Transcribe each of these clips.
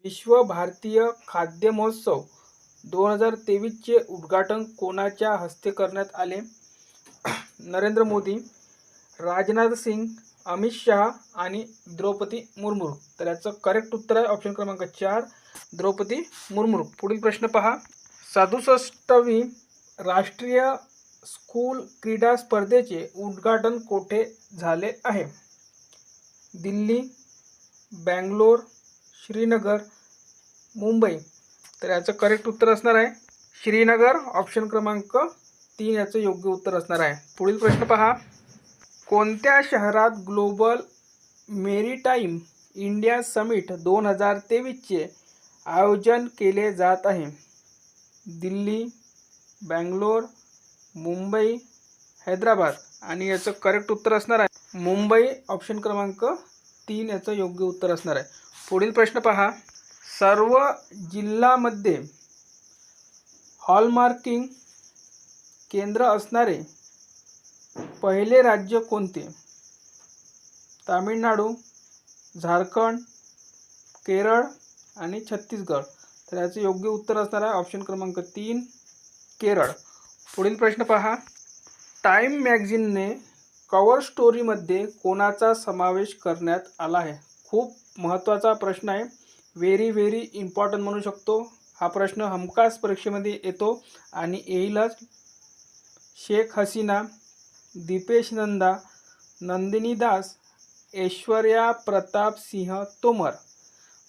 विश्व भारतीय खाद्य महोत्सव 2023चे उद्घाटन कोणाच्या हस्ते करण्यात आले? नरेंद्र मोदी, राजनाथ सिंग, अमित शहा आणि द्रौपदी मुर्मू. तर याचं करेक्ट उत्तर आहे ऑप्शन क्रमांक 4, द्रौपदी मुर्मू. पुढील प्रश्न पहा. 67वी राष्ट्रीय स्कूल क्रीडा स्पर्धेचे उद्घाटन कोठे झाले आहे? दिल्ली, बँगलोर, श्रीनगर, मुंबई. तर याचं करेक्ट उत्तर असणार आहे श्रीनगर. ऑप्शन क्रमांक 3 याचं योग्य उत्तर असणार आहे. पुढील प्रश्न पहा. कोणत्या शहरात ग्लोबल मेरीटाईम इंडिया समिट 2023चे आयोजन केले जात आहे? दिल्ली, बँगलोर, मुंबई, हैदराबाद. आणि याचं करेक्ट उत्तर असणार आहे मुंबई. ऑप्शन क्रमांक 3 याचं योग्य उत्तर असणार आहे. पुढील प्रश्न पहा. सर्व जिल्ह्यांमध्ये हॉलमार्किंग केंद्र असणारे पहिले राज्य कोणते? तामिळनाडू, झारखंड, केरळ आणि छत्तीसगड. तर याचं योग्य उत्तर असणार आहे ऑप्शन क्रमांक 3, केरळ. पुढील प्रश्न पहा. टाइम मॅगझिनने कव्हर स्टोरीमध्ये कोणाचा समावेश करण्यात आला आहे? खूप महत्त्वाचा प्रश्न आहे. व्हेरी इम्पॉर्टंट म्हणू शकतो. हा प्रश्न हमखास परीक्षेमध्ये येतो आणि येईलच. शेख हसीना, दीपेश नंदा, नंदिनी दास, ऐश्वर्या प्रताप सिंह तोमर.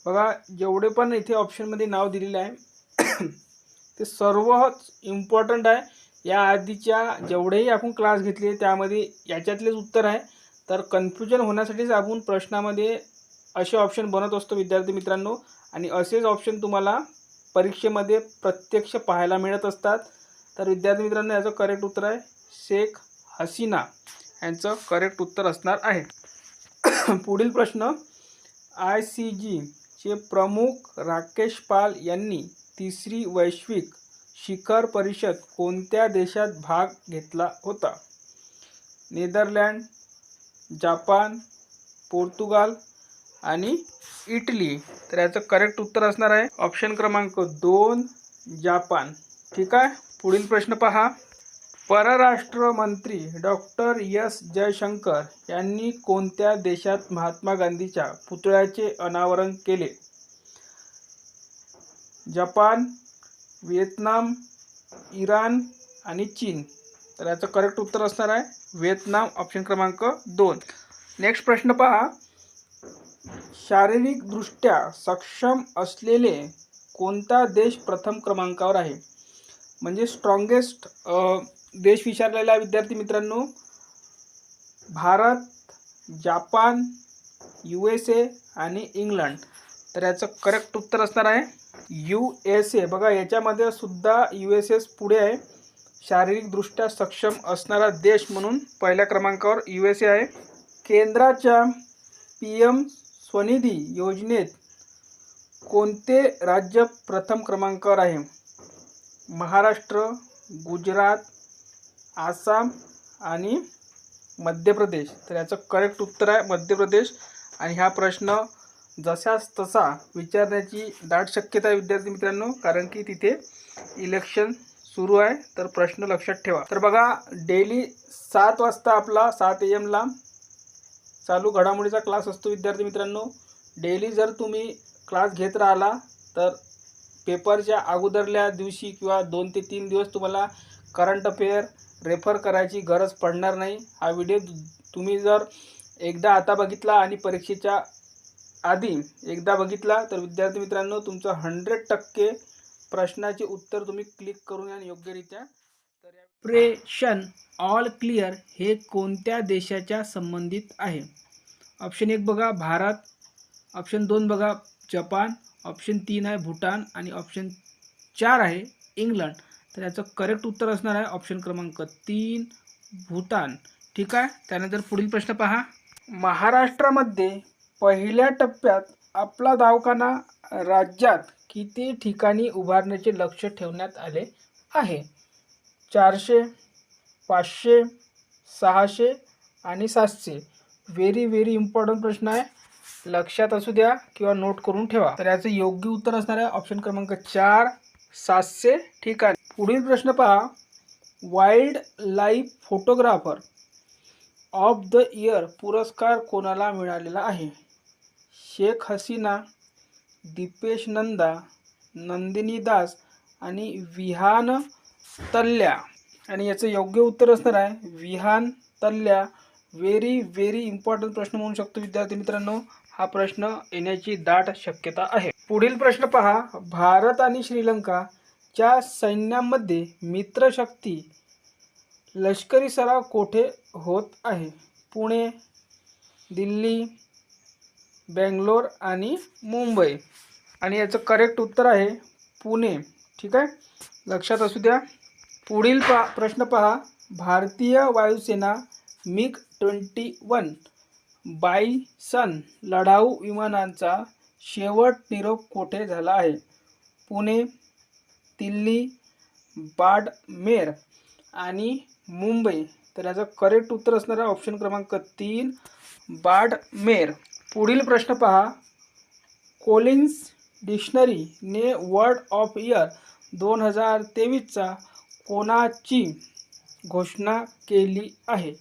बघा, जेवढे पण इथे ऑप्शनमध्ये नाव दिलेले आहे ते सर्वच इम्पॉर्टंट आहे. या आधीच्या जेवढेही आपण क्लास घेतले त्यामध्ये याच्यातलेच उत्तर आहे. तर कन्फ्युजन होण्यासाठीच आपण प्रश्नामध्ये असे ऑप्शन बनत असतो विद्यार्थी मित्रांनो. आणि असेच ऑप्शन तुम्हाला परीक्षेमध्ये प्रत्यक्ष पाहायला मिळत असतात. तर विद्यार्थी मित्रांनो, याचं करेक्ट उत्तर आहे शेख हसीना. यांचं करेक्ट उत्तर असणार आहे. पुढील प्रश्न. ICG चे प्रमुख राकेश पाल यांनी तिसरी वैश्विक शिखर परिषद कोणत्या देशात भाग घेतला होता? नेदरलँड, जपान, पोर्तुगाल आणि इटली. तर याचं करेक्ट उत्तर असणार आहे ऑप्शन क्रमांक 2, जपान. ठीक आहे. पुढील प्रश्न पहा. परराष्ट्र मंत्री डॉक्टर एस जयशंकर यांनी कोणत्या देशात महात्मा गांधीच्या पुतळ्याचे अनावरण केले? जपान, व्हिएतनाम, इराण आणि चीन. तर याचं करेक्ट उत्तर असणार आहे व्हिएतनाम. ऑप्शन क्रमांक 2. नेक्स्ट प्रश्न पहा. शारीरिकदृष्ट्या सक्षम असलेले कोणता देश प्रथम क्रमांकावर आहे? म्हणजे स्ट्रॉंगेस्ट देश विचारलेला विद्यार्थी मित्रांनो. भारत, जपान, USA आणि इंग्लंड. तर याचं करेक्ट उत्तर असणार आहे USA. बघा, याच्यामध्ये सुद्धा USA पुढे आहे. शारीरिकदृष्ट्या सक्षम असणारा देश म्हणून पहिल्या क्रमांकावर USA आहे. केंद्राच्या PM स्वनिधी योजनेत कोणते राज्य प्रथम क्रमांकावर आहे? महाराष्ट्र, गुजरात, आसाम आणि मध्य प्रदेश. तर याचं करेक्ट उत्तर आहे मध्य प्रदेश. आणि हा प्रश्न जशाच तसा विचारण्याची दाट शक्यता आहे विद्यार्थी मित्रांनो, कारण की तिथे इलेक्शन सुरू आहे. तर प्रश्न लक्षात ठेवा. तर बघा, डेली 7 वाजता आपला 7 AM ला चालू घडामोडीचा क्लास असतो विद्यार्थी मित्रांनो. डेली जर तुम्ही क्लास घेत राहिला तर पेपरच्या अगोदरल्या दिवशी किंवा 2 ते 3 दिवस तुम्हाला करंट अफेअर रेफर करायची गरज पडणार नाही. हा व्हिडिओ तुम्ही जर एकदा आता बघितला आणि परीक्षेच्या आधी एकदा बघितला तर विद्यार्थी मित्रांनो, तुमचं 100% प्रश्नाचे उत्तर तुम्ही क्लिक करून या योग्यरित्या. तर ऑपरेशन ऑल क्लिअर हे कोणत्या देशाच्या संबंधित आहे? ऑप्शन 1 बघा भारत, ऑप्शन 2 बघा जपान, ऑप्शन 3 आहे भूटान आणि ऑप्शन 4 आहे इंग्लंड. तर याचं करेक्ट उत्तर असणार आहे ऑप्शन क्रमांक 3, भूतान. ठीक आहे. त्यानंतर पुढील प्रश्न पहा. महाराष्ट्रामध्ये पहिल्या टप्प्यात आपला दवाखाना राज्यात किती ठिकाणी उभारण्याचे लक्ष ठेवण्यात आले आहे? 400, 500, 600 आणि 700. व्हेरी इम्पॉर्टंट प्रश्न आहे. लक्षात असू द्या किंवा नोट करून ठेवा. तर याचं योग्य उत्तर असणार आहे ऑप्शन क्रमांक 4, 700 ठिकाणी. पुढील प्रश्न पहा. Wild life photographer of the year पुरस्कार कोणाला मिळालेला आहे? शेख हसीना, दीपेश नंदा, नंदिनी दास आणि विहान तल्ल्या. आणि याचं योग्य उत्तर असणार आहे विहान तल्ल्या. व्हेरी इम्पॉर्टंट प्रश्न म्हणू शकतो विद्यार्थी मित्रांनो. हा प्रश्न येण्याची दाट शक्यता आहे. पुढील प्रश्न पहा. भारत आणि श्रीलंकाच्या सैन्यामध्ये मित्रशक्ती लष्करी सराव कोठे होत आहे? पुणे, दिल्ली, बेंगलोर आणि मुंबई. आणि याचं करेक्ट उत्तर आहे पुणे. ठीक आहे, लक्षात असू द्या. पुढील प्रश्न पहा. भारतीय वायुसेना MiG-21 बायसन लढाऊ विमानांचा शेवट निरोप कोठे झाला आहे? पुणे, दिल्ली, बाडमेर आणि मुंबई. तर याचं करेक्ट उत्तर असणार आहे ऑप्शन क्रमांक 3, बाडमेर. पुढील प्रश्न पहा. कोलिन्स डिक्शनरीने वर्ड ऑफ इयर 2023चा कोणाची घोषणा केली आहे?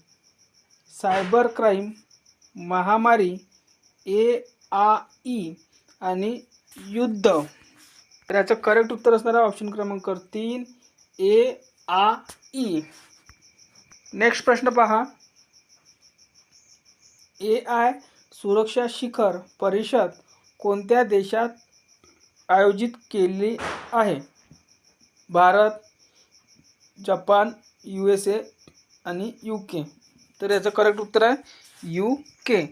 सायबर क्राईम, महामारी, AI आणि युद्ध. तर याचं करेक्ट उत्तर असणार आहे ऑप्शन क्रमांक 3, AI. नेक्स्ट प्रश्न पहा. AI सुरक्षा शिखर परिषद कोणत्या देशात आयोजित केली आहे? भारत, जपान, USA आणि UK. तर याचं करेक्ट उत्तर आहे UK.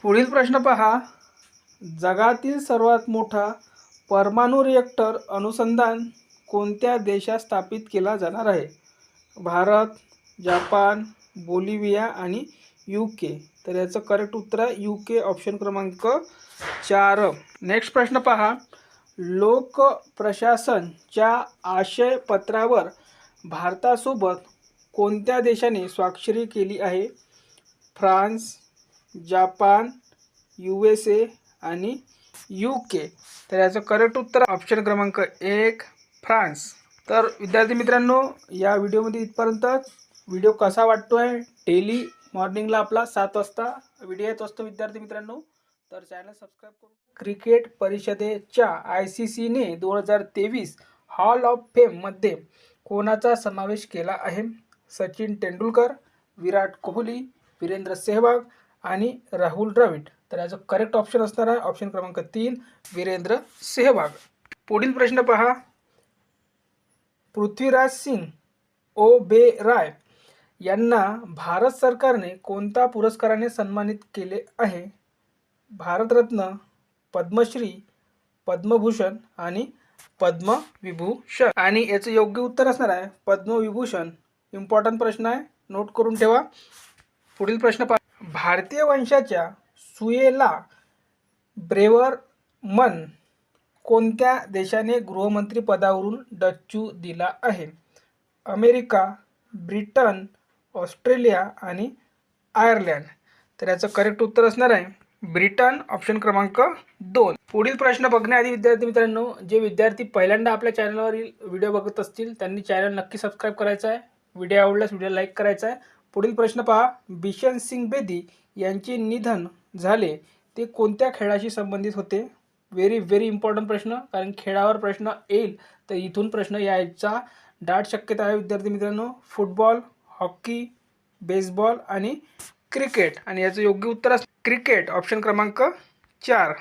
पुढील प्रश्न पहा. जगातील सर्वात मोठा परमाणु रिएक्टर अनुसंधान कोणत्या देशात स्थापित केला जाणार आहे? भारत, जपान, बोलिव्हिया आणि UK. तर याचं करेक्ट उत्तर आहे UK, ऑप्शन क्रमांक 4. नेक्स्ट प्रश्न पहा. लोक प्रशासनच्या आशयपत्रावर भारतासोबत कोणत्या देशाने स्वाक्षरी केली आहे? फ्रान्स, जपान, USA आणि UK. तर याचं करेक्ट उत्तर ऑप्शन क्रमांक 1, फ्रान्स. तर विद्यार्थी मित्रांनो, या व्हिडिओमध्ये इथपर्यंतच. व्हिडिओ कसा वाटतो आहे? डेली मॉर्निंगला आपला 7 वाजता व्हिडिओ येत असतो विद्यार्थी मित्रांनो. तर चॅनल सबस्क्राईब करून. क्रिकेट परिषदेच्या ICCने 2023 हॉल ऑफ फेममध्ये कोणाचा समावेश केला आहे? सचिन तेंडुलकर, विराट कोहली, वीरेंद्र सेहवाग आणि राहुल द्रविड. तर याचं करेक्ट ऑप्शन असणार आहे ऑप्शन क्रमांक 3, वीरेंद्र सेहवाग. पुढील प्रश्न पहा. पृथ्वीराज सिंग ओबेरॉय यांना भारत सरकारने कोणत्या पुरस्काराने सन्मानित केले आहे? भारतरत्न, पद्मश्री, पद्मभूषण आणि पद्मविभूषण. आणि याचं योग्य उत्तर असणार आहे पद्मविभूषण. इम्पॉर्टंट प्रश्न आहे, नोट करून ठेवा. पुढील प्रश्न पहा. भारतीय वंशाच्या सुएला ब्रेवरमन कोणत्या देशाने गृहमंत्री पदावरून डच्चू दिला आहे? अमेरिका, ब्रिटन, ऑस्ट्रेलिया आणि आयर्लंड. तर याचं करेक्ट उत्तर असणार आहे ब्रिटन, ऑप्शन क्रमांक 2. पुढील प्रश्न बघण्याआधी विद्यार्थी मित्रांनो, जे विद्यार्थी पहिल्यांदा आपल्या चॅनलवरील व्हिडिओ बघत असतील त्यांनी चॅनल नक्की सबस्क्राईब करायचं आहे. व्हिडिओ आवडल्यास व्हिडिओ लाईक करायचा आहे. पुढील प्रश्न पहा. बिशन सिंग बेदी यांचे निधन झाले ते कोणत्या खेळाशी संबंधित होते? व्हेरी इम्पॉर्टंट प्रश्न, कारण खेळावर प्रश्न येईल तर इथून प्रश्न यायचा दाट शक्यता आहे विद्यार्थी मित्रांनो. फुटबॉल, हॉकी, बेसबॉल आणि क्रिकेट. आणि याचं योग्य उत्तर क्रिकेट, ऑप्शन क्रमांक 4.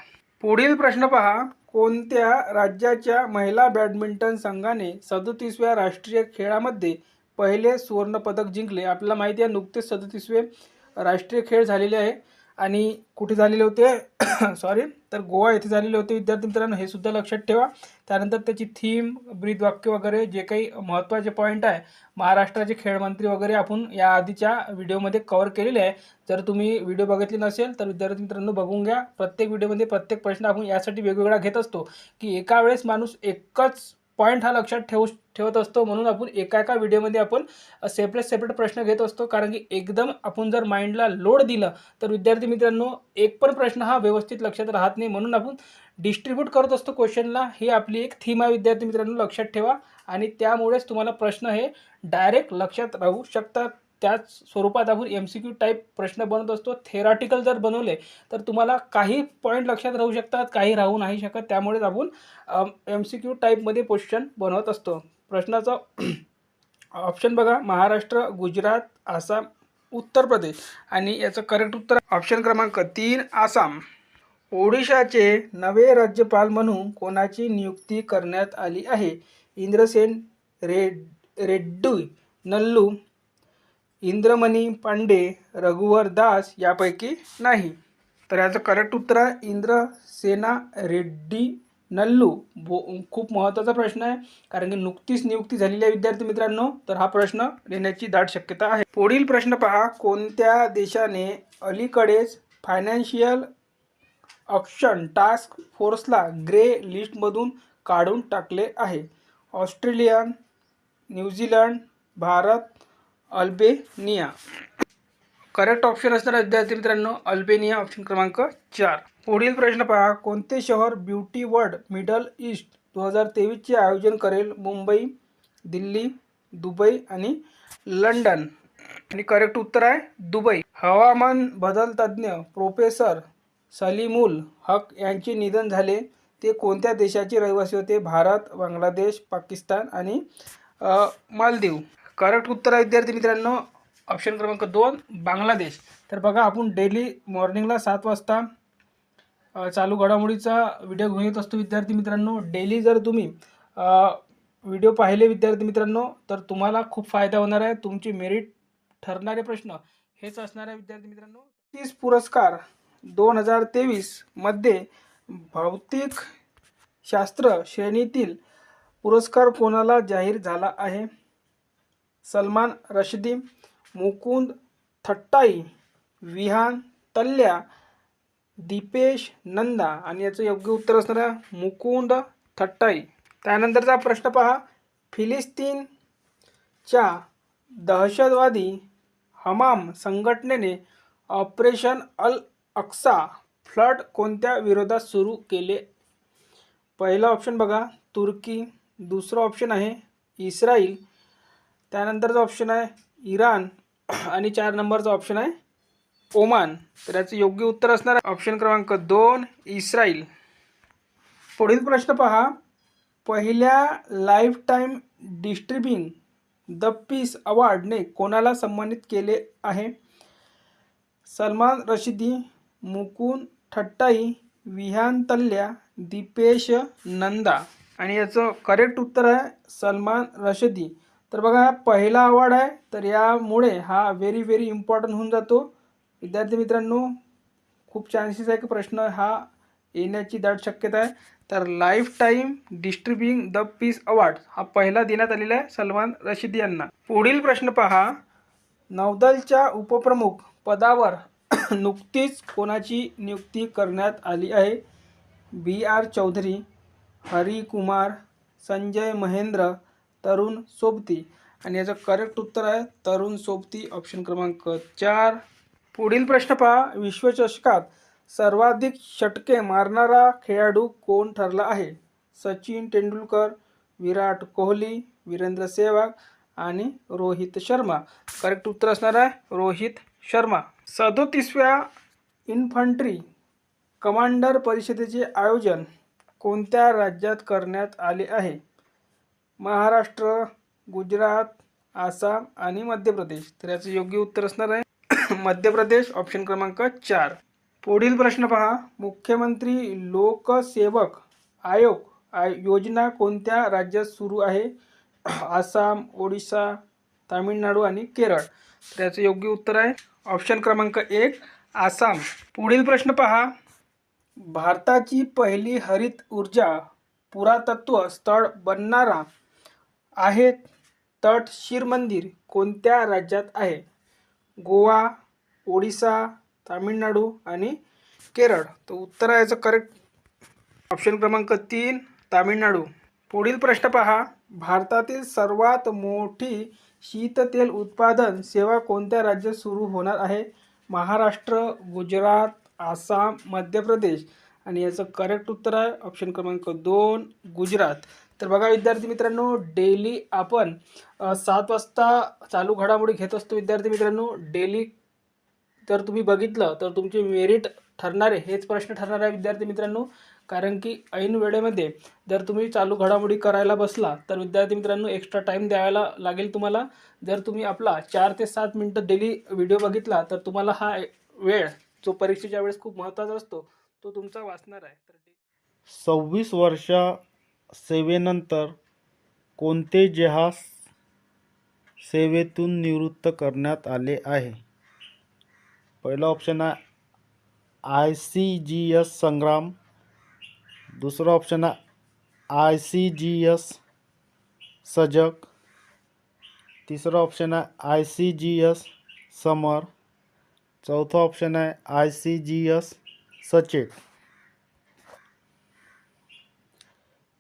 पुढील प्रश्न पहा. कोणत्या राज्याच्या महिला बॅडमिंटन संघाने 37व्या राष्ट्रीय खेळामध्ये पहिले सुवर्णपदक जिंकले? आपल्याला माहिती आहे नुकतेच 37वे राष्ट्रीय खेळ झालेले आहे. आणि कुठे झालेले होते? सॉरी, तर गोवा येथे झालेले होते विद्यार्थी मित्रांनो. हे सुद्धा लक्षात ठेवा. त्यानंतर त्याची थीम, ब्रीदवाक्य वगैरे जे काही महत्त्वाचे पॉईंट आहे, महाराष्ट्राचे खेळमंत्री वगैरे आपण या आधीच्या व्हिडिओमध्ये कव्हर केलेले आहे. जर तुम्ही व्हिडिओ बघितले नसेल तर विद्यार्थी मित्रांनो बघून घ्या. प्रत्येक व्हिडिओमध्ये प्रत्येक प्रश्न आपण यासाठी वेगवेगळा घेत असतो की एका वेळेस माणूस एकच पॉईंट हा लक्षात ठेवत असतो, म्हणून आपण एका व्हिडिओमध्ये आपण सेपरेट प्रश्न घेत असतो. कारण की एकदम आपण जर माइंडला लोड दिलं तर विद्यार्थी मित्रांनो एक पण प्रश्न हा व्यवस्थित लक्षात राहत नाही, म्हणून आपण डिस्ट्रीब्यूट करत असतो क्वेश्चनला. ही आपली एक थीम आहे विद्यार्थी मित्रांनो, लक्षात ठेवा. आणि त्यामुळेच तुम्हाला प्रश्न हे डायरेक्ट लक्षात राहू शकतात. त्याच स्वरूपात आपण MCQ टाईप प्रश्न बनवत असतो. थेरॉटिकल जर बनवले तर तुम्हाला काही पॉईंट लक्षात राहू शकतात, काही राहू नाही शकत. त्यामुळेच आपण MCQ टाईपमध्ये क्वेश्चन बनवत असतो. प्रश्नाचा ऑप्शन बघा, महाराष्ट्र, गुजरात, आसाम, उत्तर प्रदेश. आणि याचं करेक्ट उत्तर ऑप्शन क्रमांक 3 आसाम. ओडिशाचे नवे राज्यपाल म्हणून कोणाची नियुक्ती करण्यात आली आहे? इंद्रसेन रेड्डी, नल्लू, इंद्रमणी पांडे, रघुवर दास यापैकी नाही. तर याचं करेक्ट उत्तर आहे इंद्रसेना रेड्डी नल्लू. खूप महत्त्वाचा प्रश्न आहे, कारण की नुकतीच नियुक्ती झालेली आहे विद्यार्थी मित्रांनो. तर हा प्रश्न येण्याची दाट शक्यता आहे. पुढील प्रश्न पहा, कोणत्या देशाने अलीकडेच फायनान्शियल ऑक्शन टास्क फोर्सला ग्रे लिस्टमधून काढून टाकले आहे? Australia, New Zealand, Bharat, Albania. Correct option असणार विद्यार्थी मित्रांनो अल्बेनिया, ऑप्शन क्रमांक 4. पुढील प्रश्न पहा, कोणते शहर ब्युटी वर्ल्ड मिडल ईस्ट 2023चे आयोजन करेल? मुंबई, दिल्ली, दुबई आणि लंडन. आणि करेक्ट उत्तर आहे दुबई. हवामान बदल तज्ज्ञ प्रोफेसर सलीमुल हक यांचे निधन झाले. ते कोणत्या देशाचे रहिवासी होते? भारत, बांगलादेश, पाकिस्तान आणि मालदीव. करेक्ट उत्तर आहे विद्यार्थी मित्रांनो ऑप्शन क्रमांक 2 बांगलादेश. तर बघा, आपण डेली मॉर्निंगला 7 वाजता चालू घडामोडीचा व्हिडिओ घेऊन येत असतो विद्यार्थी मित्रांनो. डेली जर तुम्ही व्हिडिओ पाहिले विद्यार्थी मित्रांनो तर तुम्हाला खूप फायदा होणार आहे. तुमची मेरिट ठरणारे प्रश्न हेच असणार आहे विद्यार्थी मित्रांनो. 30 पुरस्कार 2023 मध्ये भौतिक शास्त्र श्रेणीतील पुरस्कार कोणाला जाहीर झाला आहे? सलमान रश्दी, मुकुंद थट्टाई, विहान तल्या, दीपेश नंदा. आणि याचं योग्य उत्तर असणार आहे मुकुंद थट्टाई. त्यानंतरचा प्रश्न पहा, फिलिस्तीनच्या दहशतवादी हमाम संघटनेने ऑपरेशन अल अक्सा फ्लड कोणत्या विरोधात सुरू केले? पहिला ऑप्शन बघा तुर्की, दुसरा ऑप्शन आहे इस्राईल, त्यानंतरचा ऑप्शन आहे इराण आणि 4 नंबरचा ऑप्शन आहे ओमान. तर याचं योग्य उत्तर असणार आहे ऑप्शन क्रमांक 2 इस्राईल. पुढील प्रश्न पहा, पहिल्या life time distributing the piece अवॉर्डने कोणाला सन्मानित केले आहे? सलमान रश्दी, मुकुंद थट्टाई, विहान तल्या, दीपेश नंदा. आणि याचं करेक्ट उत्तर आहे सलमान रश्दी. तर बघा, हा पहिला अवॉर्ड आहे, तर यामुळे हा व्हेरी इम्पॉर्टंट होऊन जातो विद्यार्थी मित्रांनो. खूप चान्सेस आहे की प्रश्न हा येण्याची दाट शक्यता आहे. तर life time distributing the peace award हा पहिला देण्यात आलेला आहे सलमान रश्दी यांना. पुढील प्रश्न पहा, नौदलच्या उपप्रमुख पदावर नुकतीच कोणाची नियुक्ती करण्यात आली आहे? BR चौधरी, हरी कुमार, संजय महेंद्र, तरुण सोबती. आणि याचं करेक्ट उत्तर आहे तरुण सोबती, ऑप्शन क्रमांक 4. पुढील प्रश्न पहा, विश्वचषकात सर्वाधिक षटके मारणारा खेळाडू कोण ठरला आहे? सचिन तेंडुलकर, विराट कोहली, वीरेंद्र सेहवाग आणि रोहित शर्मा. करेक्ट उत्तर असणार आहे रोहित शर्मा. 37व्या इन्फंट्री कमांडर परिषदेचे आयोजन कोणत्या राज्यात करण्यात आले आहे? महाराष्ट्र, गुजरात, आसाम आणि मध्य प्रदेश. तर याचं योग्य उत्तर असणार आहे मध्य प्रदेश, ऑप्शन क्रमांक 4. पुढील प्रश्न पहा, मुख्यमंत्री लोकसेवक आयोग योजना कोणत्या राज्यात सुरू आहे? आसाम, ओडिशा, तामिळनाडू आणि केरळ. तर याचं योग्य उत्तर आहे ऑप्शन क्रमांक 1 आसाम. पुढील प्रश्न पहा, भारताची पहिली हरित ऊर्जा पुरातत्व स्थळ बनणारा आहे तटशीर मंदिर कोणत्या राज्यात आहे? गोवा, ओडिशा, तामिळनाडू आणि केरळ. तर उत्तर आहे याचं करेक्ट ऑप्शन क्रमांक 3 तामिळनाडू. पुढील प्रश्न पहा. भारतातील सर्वात मोठी शीततेल उत्पादन सेवा कोणत्या राज्यात सुरू होणार आहे? महाराष्ट्र, गुजरात, आसाम, मध्य प्रदेश. आणि याचं करेक्ट उत्तर आहे ऑप्शन क्रमांक 2 गुजरात. तर बघा विद्यार्थी मित्रांनो, डेली आपण 7 वाजता चालू घडामोडी घेत असतो विद्यार्थी मित्रांनो. डेली जर तुम्ही बघितलं तर तुमचे मेरिट ठरणारे हेच प्रश्न ठरणार आहे विद्यार्थी मित्रांनो. कारण की ऐन वेळेमध्ये जर तुम्ही चालू घडामोडी करायला बसला तर विद्यार्थी मित्रांनो एक्स्ट्रा टाईम द्यायला लागेल तुम्हाला. जर तुम्ही आपला 4 ते 7 मिनटं डेली व्हिडिओ बघितला तर तुम्हाला हा वेळ जो परीक्षेच्या वेळेस खूप महत्त्वाचा असतो तो तुमचा वाचणार आहे. तर 26 वर्ष सेवेनंतर कोणते जहाज सेवेतून निवृत्त करण्यात आले आहे? पहिला ऑप्शन आहे ICGS संग्राम, दुसरा ऑप्शन आहे ICGS सजग, तिसरा ऑप्शन आहे ICGS समर, चौथा ऑप्शन आहे ICGS सचेत.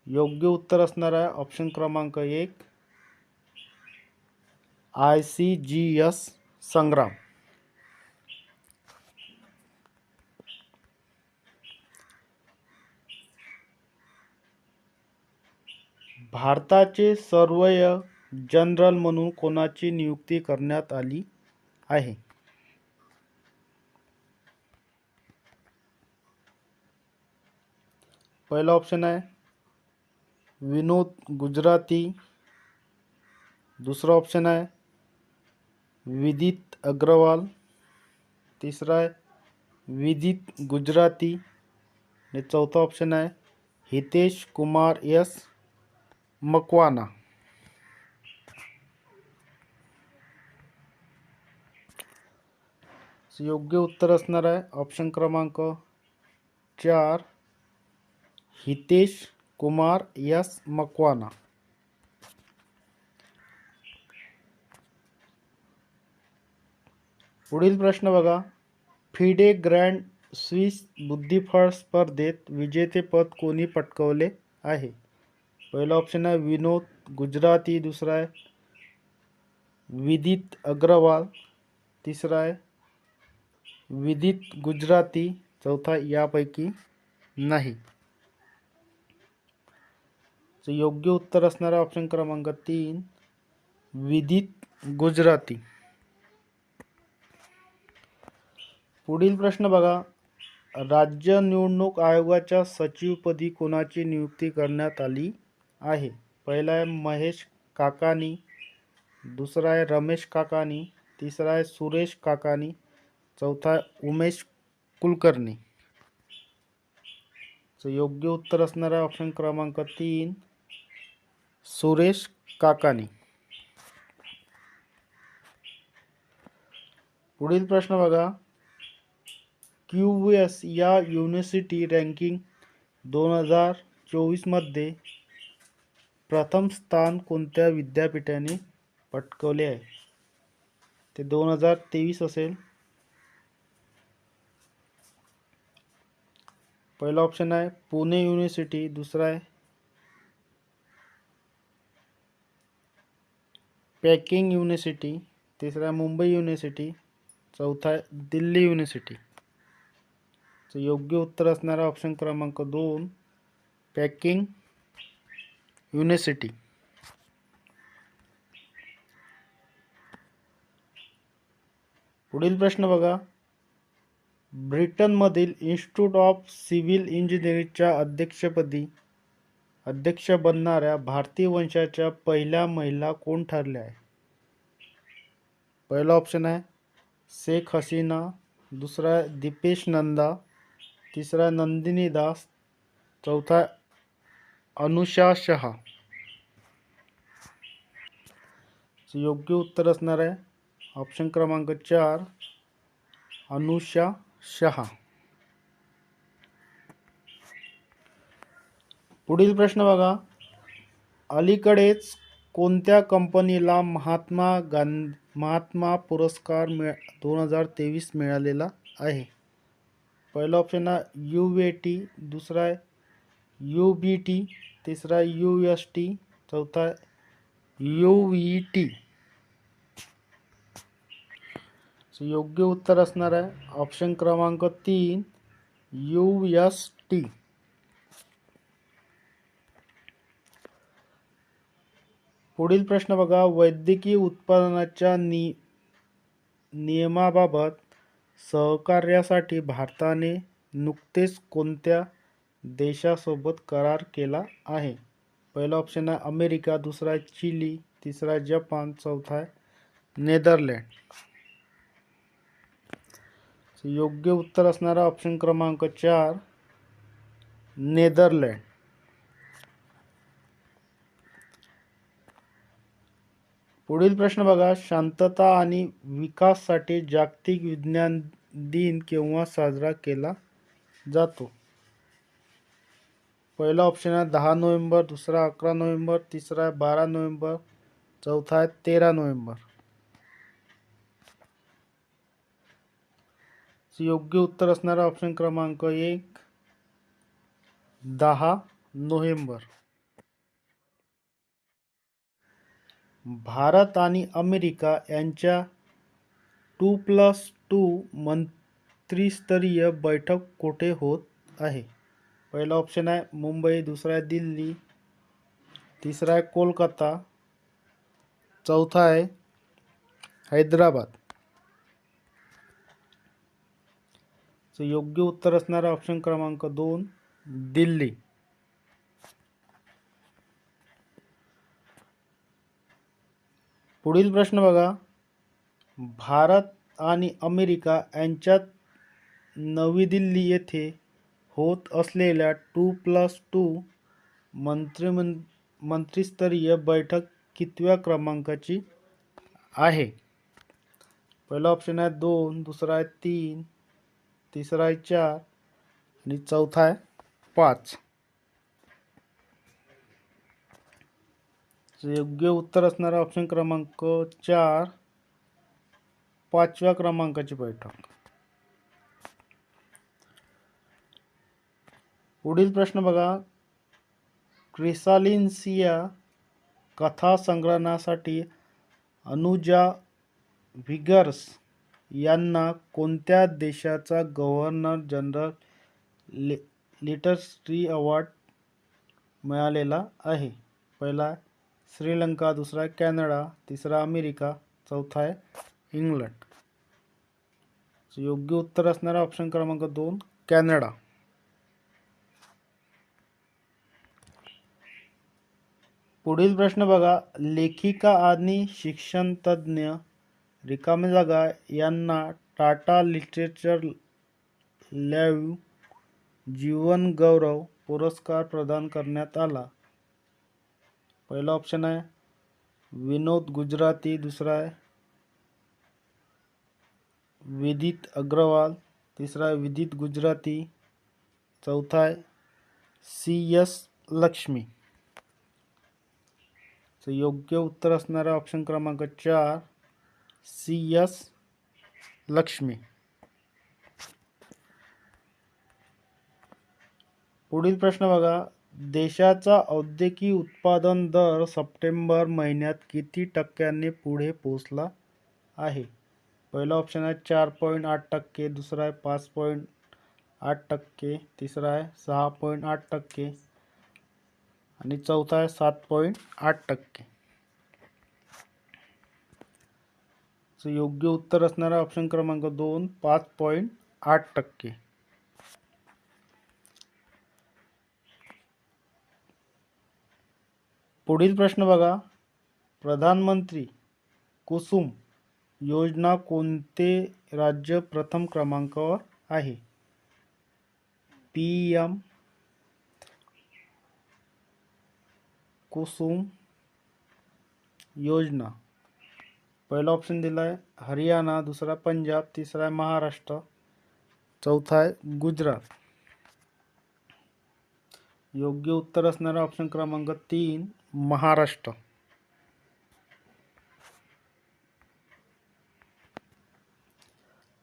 योग्य उत्तर असणार आहे ऑप्शन क्रमांक 1 ICGS संग्राम. भारताचे सर्वेय जनरल म्हणून कोणाची नियुक्ती करण्यात आली आहे? पहिला ऑप्शन आहे विनोद गुजराती, दुसरा ऑप्शन आहे विदित अग्रवाल, तिसरा आहे विदित गुजराती आणि चौथा ऑप्शन आहे हितेश कुमार एस मकवाना. योग्य उत्तर असणार आहे ऑप्शन क्रमांक 4 हितेश कुमार एस मकवाना. पुढील प्रश्न बघा. फिडे ग्रँड स्विस बुद्धिबळ स्पर्धेत विजेतेपद कोणी पटकावले आहे? पहिला ऑप्शन आहे विनोद गुजराती, दुसरा आहे विदित अग्रवाल, तिसरा आहे विदित गुजराती, चौथा यापैकी नाही. योग्य उत्तर असणारा ऑप्शन क्रमांक 3 विदित गुजराती. पुढील प्रश्न बघा. राज्य निवडणूक आयोगाच्या सचिवपदी कोणाची नियुक्ती करण्यात आली आहे? पहिला आहे महेश काकानी, दुसरा आहे रमेश काकानी, तिसरा आहे सुरेश काकानी, चौथा आहे उमेश कुलकर्णी. योग्य उत्तर असणार आहे ऑप्शन क्रमांक 3 सुरेश काकानी. पुढील प्रश्न बघा. QS या युनिव्हर्सिटी रँकिंग 2024 मध्ये प्रथम स्थान कोणत्या विद्यापीठाने पटकावले आहे? ते 2023 असेल. पहिला ऑप्शन आहे पुणे युनिव्हर्सिटी, दुसरा आहे पेकिंग युनिव्हर्सिटी, तिसरा आहे मुंबई युनिव्हर्सिटी, चौथा आहे दिल्ली युनिव्हर्सिटी. योग्य उत्तर असणारा ऑप्शन क्रमांक 2 पेकिंग युनिव्हर्सिटी. पुढील प्रश्न बघा. ब्रिटनमधील इन्स्टिट्यूट ऑफ सिव्हिल इंजिनिअरिंगच्या अध्यक्ष बनणाऱ्या भारतीय वंशाच्या पहिल्या महिला कोण ठरल्या आहे? पहिला ऑप्शन आहे शेख हसीना, दुसरा आहे दीपेश नंदा, तिसरा नंदिनी दास, चौथा अनुषा शहा. योग्य उत्तर असणार आहे ऑप्शन क्रमांक 4 अनुषा शहा. पुढील प्रश्न बघा. अलीकडेच कोणत्या कंपनीला महात्मा पुरस्कार 2023 मिळालेला आहे? पहिला ऑप्शन आहे UAT, दुसरा आहे UBT, तिसरा UST, चौथा UVT. योग्य उत्तर असणार आहे ऑप्शन क्रमांक 3 UST. पुढील प्रश्न बघा, वैद्यकीय उत्पादनाच्या नियमाबाबत सहकार्यासाठी भारताने नुकतेच कोणत्या देशासोबत करार केला आहे? पहिला ऑप्शन आहे अमेरिका, दुसरा आहे चिली, तिसरा आहे जपान, चौथा आहे नेदरलँड. योग्य उत्तर असणारा ऑप्शन क्रमांक 4 नेदरलँड. पुढील प्रश्न बघा, शांतता आणि विकासासाठी जागतिक विज्ञान दिन केव्हा साजरा केला जातो? पहिला ऑप्शन आहे 10 नोव्हेंबर, दुसरा 11 नोव्हेंबर, तिसरा आहे 12 नोव्हेंबर, चौथा आहे 13 नोव्हेंबर. योग्य उत्तर असणारा ऑप्शन क्रमांक 1 10 नोव्हेंबर. भारत आणि अमेरिका यांच्या 2+2 मंत्रिस्तरीय बैठक कुठे होत आहे? पहिला ऑप्शन आहे मुंबई, दुसरा आहे दिल्ली, तिसरा आहे कोलकाता, चौथा आहे हैदराबाद. योग्य उत्तर असणारा ऑप्शन क्रमांक 2 दिल्ली. पुढील प्रश्न बघा, भारत आणि अमेरिका यांच्यात नवी दिल्ली येथे होत असलेल्या 2+2 मंत्रिस्तरीय बैठक कितव्या क्रमांकाची आहे? पहिला ऑप्शन आहे 2, दुसरा आहे 3, तिसरा आहे 4 आणि चौथा आहे 5. योग्य उत्तर असणारा ऑप्शन क्रमांक 4 5व्या क्रमांकाची बैठक. पुढील प्रश्न बघा, क्रिसालिन्सिया कथा संग्रहणासाठी अनुजा व्हिगर्स यांना कोणत्या देशाचा गव्हर्नर जनरल लिटररी अवॉर्ड मिळालेला आहे? पहिला श्रीलंका, दुसरा कॅनडा, तिसरा अमेरिका, चौथा आहे इंग्लंड. योग्य उत्तर असणारा ऑप्शन क्रमांक 2 कॅनडा. पुढील प्रश्न बघा, लेखिका आणि शिक्षणतज्ज्ञ रिकामे जागा यांना टाटा लिटरेचर लाईव्ह जीवन गौरव पुरस्कार प्रदान करण्यात आला. पहिला ऑप्शन आहे विनोद गुजराती, दुसरा आहे विदित अग्रवाल, तिसरा आहे विदित गुजराती, चौथा आहे CS लक्ष्मी. योग्य उत्तर असणारा ऑप्शन क्रमांक 4 CS लक्ष्मी. पुढील प्रश्न बघा, देशाचा औद्योगिक उत्पादन दर सप्टेंबर महिन्यात किती टक्क्यांनी पुढे पोहोचला आहे? पहिला ऑप्शन आहे 4.8%, दुसरा आहे 5.8%, तिसरा आहे 6.8% आणि चौथा आहे 7.8%. योग्य उत्तर असणारा ऑप्शन क्रमांक 2 5.8%. पुढील प्रश्न बघा, प्रधानमंत्री कुसुम योजना कोणते राज्य प्रथम क्रमांकावर आहे? PM कुसुम योजना. पहिला ऑप्शन दिला आहे हरियाणा, दुसरा पंजाब, तिसरा आहे महाराष्ट्र, चौथा आहे गुजरात. योग्य उत्तर असणारा ऑप्शन क्रमांक 3 महाराष्ट्र.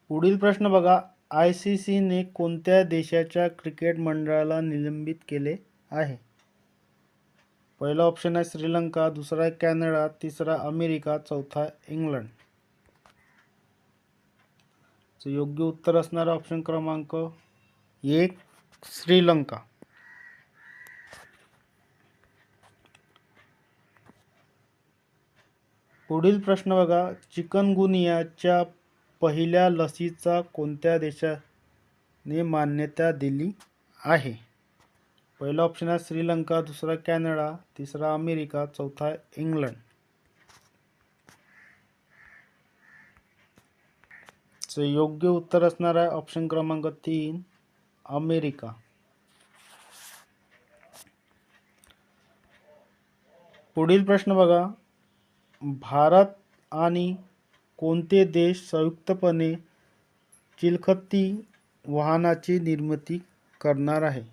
पुढील प्रश्न बघा, ICC ने कोणत्या देशाच्या क्रिकेट मंडळाला निलंबित केले आहे? पहिला ऑप्शन आहे श्रीलंका, दुसरा आहे कॅनडा, तिसरा अमेरिका, चौथा आहे इंग्लंड. योग्य उत्तर असणार ऑप्शन क्रमांक 1 श्रीलंका. पुढील प्रश्न बघा, चिकनगुनियाच्या पहिल्या लसीचा कोणत्या देशाने मान्यता दिली आहे? पहिला ऑप्शन आहे श्रीलंका, दुसरा कॅनडा, तिसरा अमेरिका, चौथा इंग्लंड. योग्य उत्तर असणार आहे ऑप्शन क्रमांक 3 अमेरिका. पुढील प्रश्न बघा, भारत आणि कोणते देश संयुक्तपणे चिलखती वाहनाची निर्मिती करणार आहे?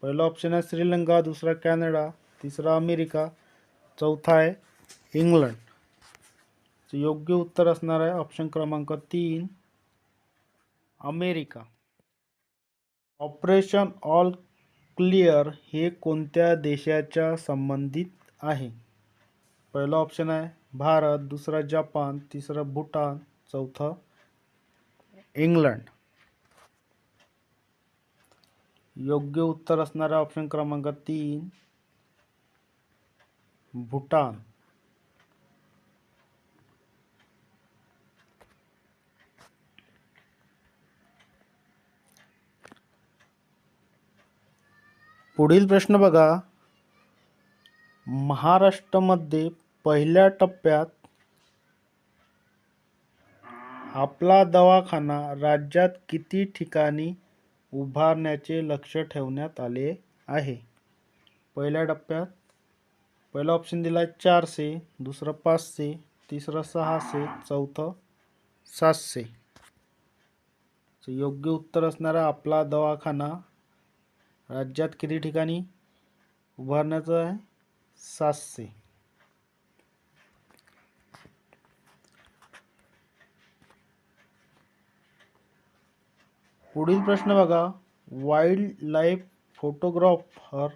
पहिला ऑप्शन आहे श्रीलंका, दुसरा कॅनडा, तिसरा अमेरिका, चौथा आहे इंग्लंड. योग्य उत्तर असणार आहे ऑप्शन क्रमांक 3 अमेरिका. ऑपरेशन ऑल क्लिअर हे कोणत्या देशाच्या संबंधित आहे? पहिला ऑप्शन आहे भारत, दुसरा जपान, तिसरा भूटान, चौथा इंग्लंड. योग्य उत्तर असणार आहे ऑप्शन क्रमांक 3 भूटान. पुढील प्रश्न बघा, महाराष्ट्रामध्ये पहिल्या टप्प्यात आपला दवाखाना राज्यात किती ठिकाणी उभारण्याचे लक्ष्य ठेवण्यात आले आहे? पहिल्या टप्प्यात पहिला ऑप्शन दिला 400, दुसरा 500, तिसरा 600, चौथा 700. योग्य उत्तर असणार आपला दवाखाना राज्यात किती ठिकाणी उभारण्याचं आहे? 700. पुढील प्रश्न बघा, wild life photographer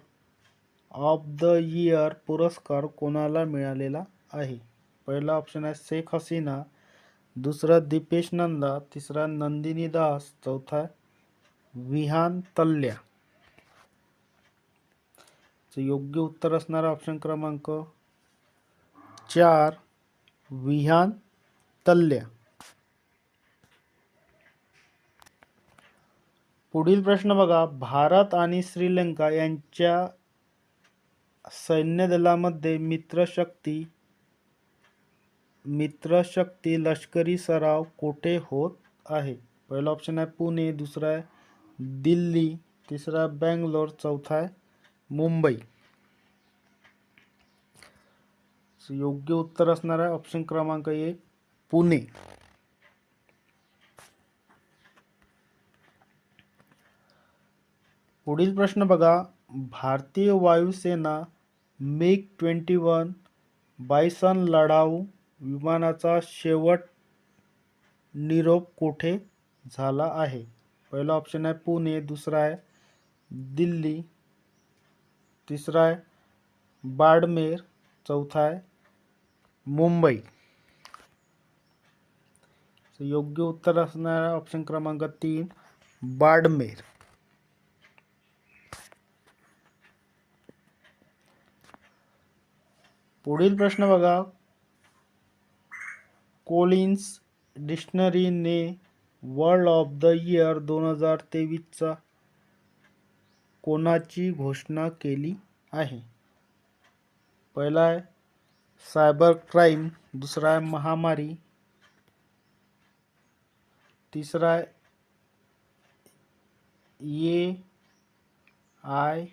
of the year पुरस्कार कोणाला मिळालेला आहे? पहिला ऑप्शन आहे शेख हसीना, दुसरा दीपेश नंदा, तिसरा नंदिनी दास, चौथा विहान तल्ल्या. योग्य उत्तर असणारा ऑप्शन क्रमांक 4 विहान तल्ल्या. पुढील प्रश्न बघा, भारत आणि श्रीलंका यांच्या सैन्य दलामध्ये मित्रशक्ती लष्करी सराव कुठे होत आहे? पहिला ऑप्शन आहे पुणे, दुसरा आहे दिल्ली, तिसरा बेंगलोर, चौथा आहे मुंबई. योग्य उत्तर असणार आहे ऑप्शन क्रमांक 1 पुणे. पुढील प्रश्न बघा, भारतीय वायुसेना MiG-21 बायसन लढाऊ विमानाचा शेवट निरोप कुठे झाला आहे? पहिला ऑप्शन आहे पुणे, दुसरा आहे दिल्ली, तिसरा आहे बाडमेर, चौथा आहे मुंबई. योग्य उत्तर असणार ऑप्शन क्रमांक 3 बाडमेर. पुढील प्रश्न बघा, कोलिन्स डिक्शनरीने वर्ल्ड ऑफ द इयर 2023 कोणाची घोषणा केली आहे? पहिला आहे सायबर क्राईम, दुसरा आहे महामारी, तिसरा आहे AI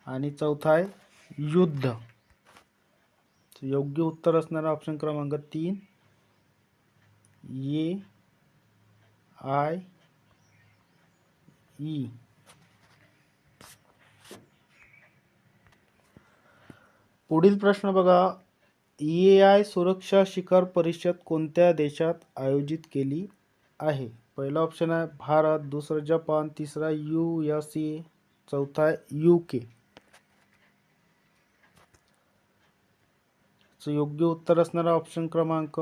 आणि चौथा आहे युद्ध. योग्य उत्तर असणारा ऑप्शन क्रमांक 3 AI. पुढील प्रश्न बघा, AI सुरक्षा शिखर परिषद कोणत्या देशात आयोजित केली आहे? पहिला ऑप्शन आहे भारत, दुसरा जपान, तिसरा USA, चौथा UK. चं योग्य उत्तर असणारा ऑप्शन क्रमांक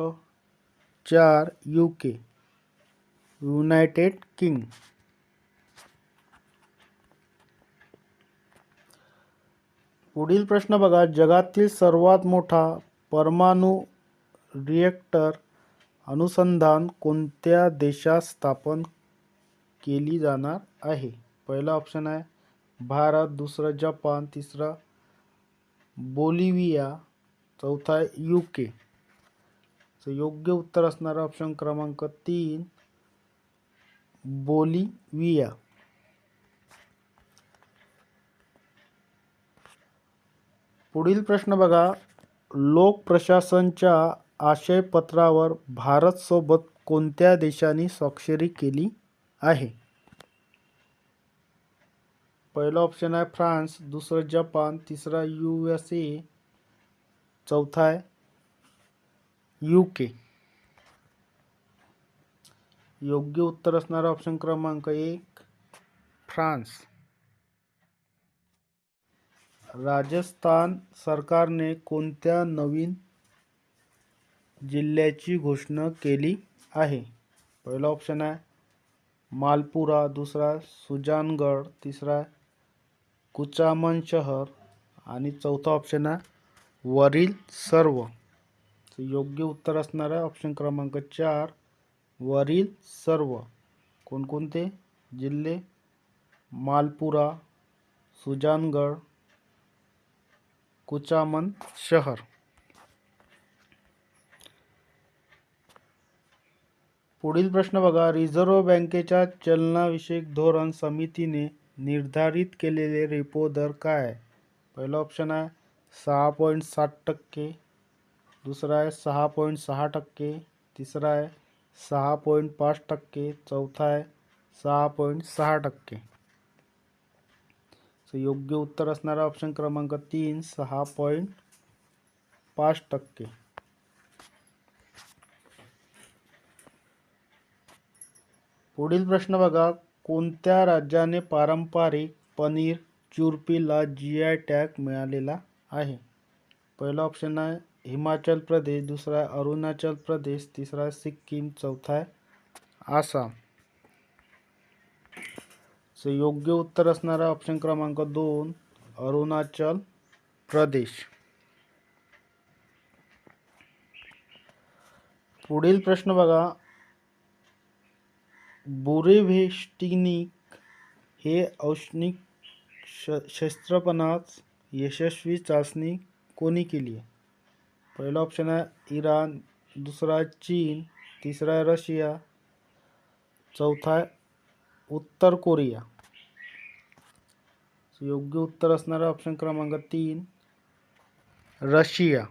4 UK, युनायटेड किंग. पुढील प्रश्न बघा, जगातील सर्वात मोठा परमाणु रिएक्टर अनुसंधान कोणत्या देशात स्थापन केली जाणार आहे? पहिला ऑप्शन आहे भारत, दुसरा जपान, तिसरा बोलिव्हिया, चौथा आहे UK. योग्य उत्तर असणारा ऑप्शन क्रमांक 3 बोलिव्हिया. पुढील प्रश्न बघा, लोक प्रशासनच्या आशयपत्रावर भारत सोबत कोणत्या देशांनी स्वाक्षरी केली आहे? पहिला ऑप्शन आहे फ्रान्स, दुसरा जपान, तिसरा USA, चौथा आहे UK. योग्य उत्तर असणारा ऑप्शन क्रमांक 1 फ्रान्स. राजस्थान सरकारने कोणत्या नवीन जिल्ह्याची घोषणा केली आहे? पहिला ऑप्शन आहे मालपुरा, दुसरा सुजानगड, तिसरा कुचामन शहर आणि चौथा ऑप्शन आहे वरील सर्व. योग्य उत्तर असणार आहे ऑप्शन क्रमांक 4 वरील सर्व. कोणकोणते जिल्हे? मालपुरा, सुजानगड, कुचामन शहर. पुढील प्रश्न बघा, रिझर्व्ह बँकेच्या चलनविषयक धोरण समितीने निर्धारित केलेले रेपो दर काय आहे? पहिला ऑप्शन आहे 6.7%, दुसरा आहे 6.6%, तिसरा आहे 6.5%, चौथा आहे 6.6%. योग्य उत्तर असणारा ऑप्शन क्रमांक 3 6.5%. पुढील प्रश्न बघा, कोणत्या राज्याने पारंपरिक पनीर चुरपीला GI टॅग मिळालेला आहे? पहिला ऑप्शन आहे हिमाचल प्रदेश, दुसरा आहे अरुणाचल प्रदेश, तिसरा आहे सिक्कीम, चौथा आहे आसाम. योग्य उत्तर असणारा ऑप्शन क्रमांक 2 अरुणाचल प्रदेश. पुढील प्रश्न बघा, बुरेव्हिस्टिनिक हे औष्णिक शस्त्रपणास यशस्वी चाचणी कोणी केली आहे? पहिला ऑप्शन आहे इराण, दुसरा आहे चीन, तिसरा आहे रशिया, चौथा आहे उत्तर कोरिया. योग्य उत्तर असणारा ऑप्शन क्रमांक 3 रशिया.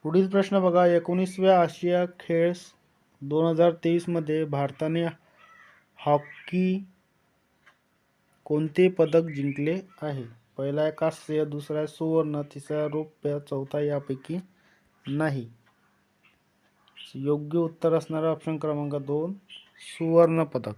पुढील प्रश्न बघा, 19व्या आशिया खेळ 2023 मध्ये भारताने हॉकी कोणते पदक जिंकले आहे? पहिला आहे कांस्य, दुसरा आहे सुवर्ण, तिसरा आहे रौप्य, चौथा यापैकी नाही. योग्य उत्तर असणारा ऑप्शन क्रमांक 2 सुवर्ण पदक.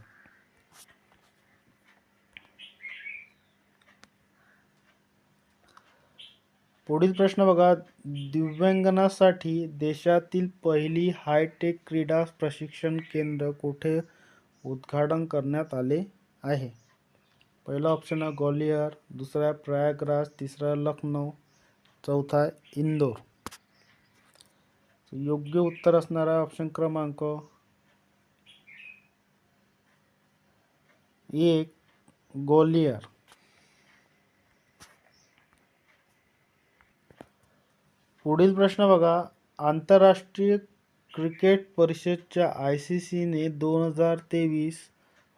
पुढील प्रश्न बघा, दिव्यांगांसाठी देशातील पहिली हायटेक क्रीडा प्रशिक्षण केंद्र कुठे उद्घाटन करण्यात आले आहे? पहिला ऑप्शन आहे ग्वालियर, दुसरा आहे प्रयागराज, तिसरा आहे लखनौ, चौथा आहे इंदोर. योग्य उत्तर असणारा ऑप्शन क्रमांक 1 ग्वालियर. पुढील प्रश्न बघा, आंतरराष्ट्रीय क्रिकेट परिषदेच्या ICCने 2023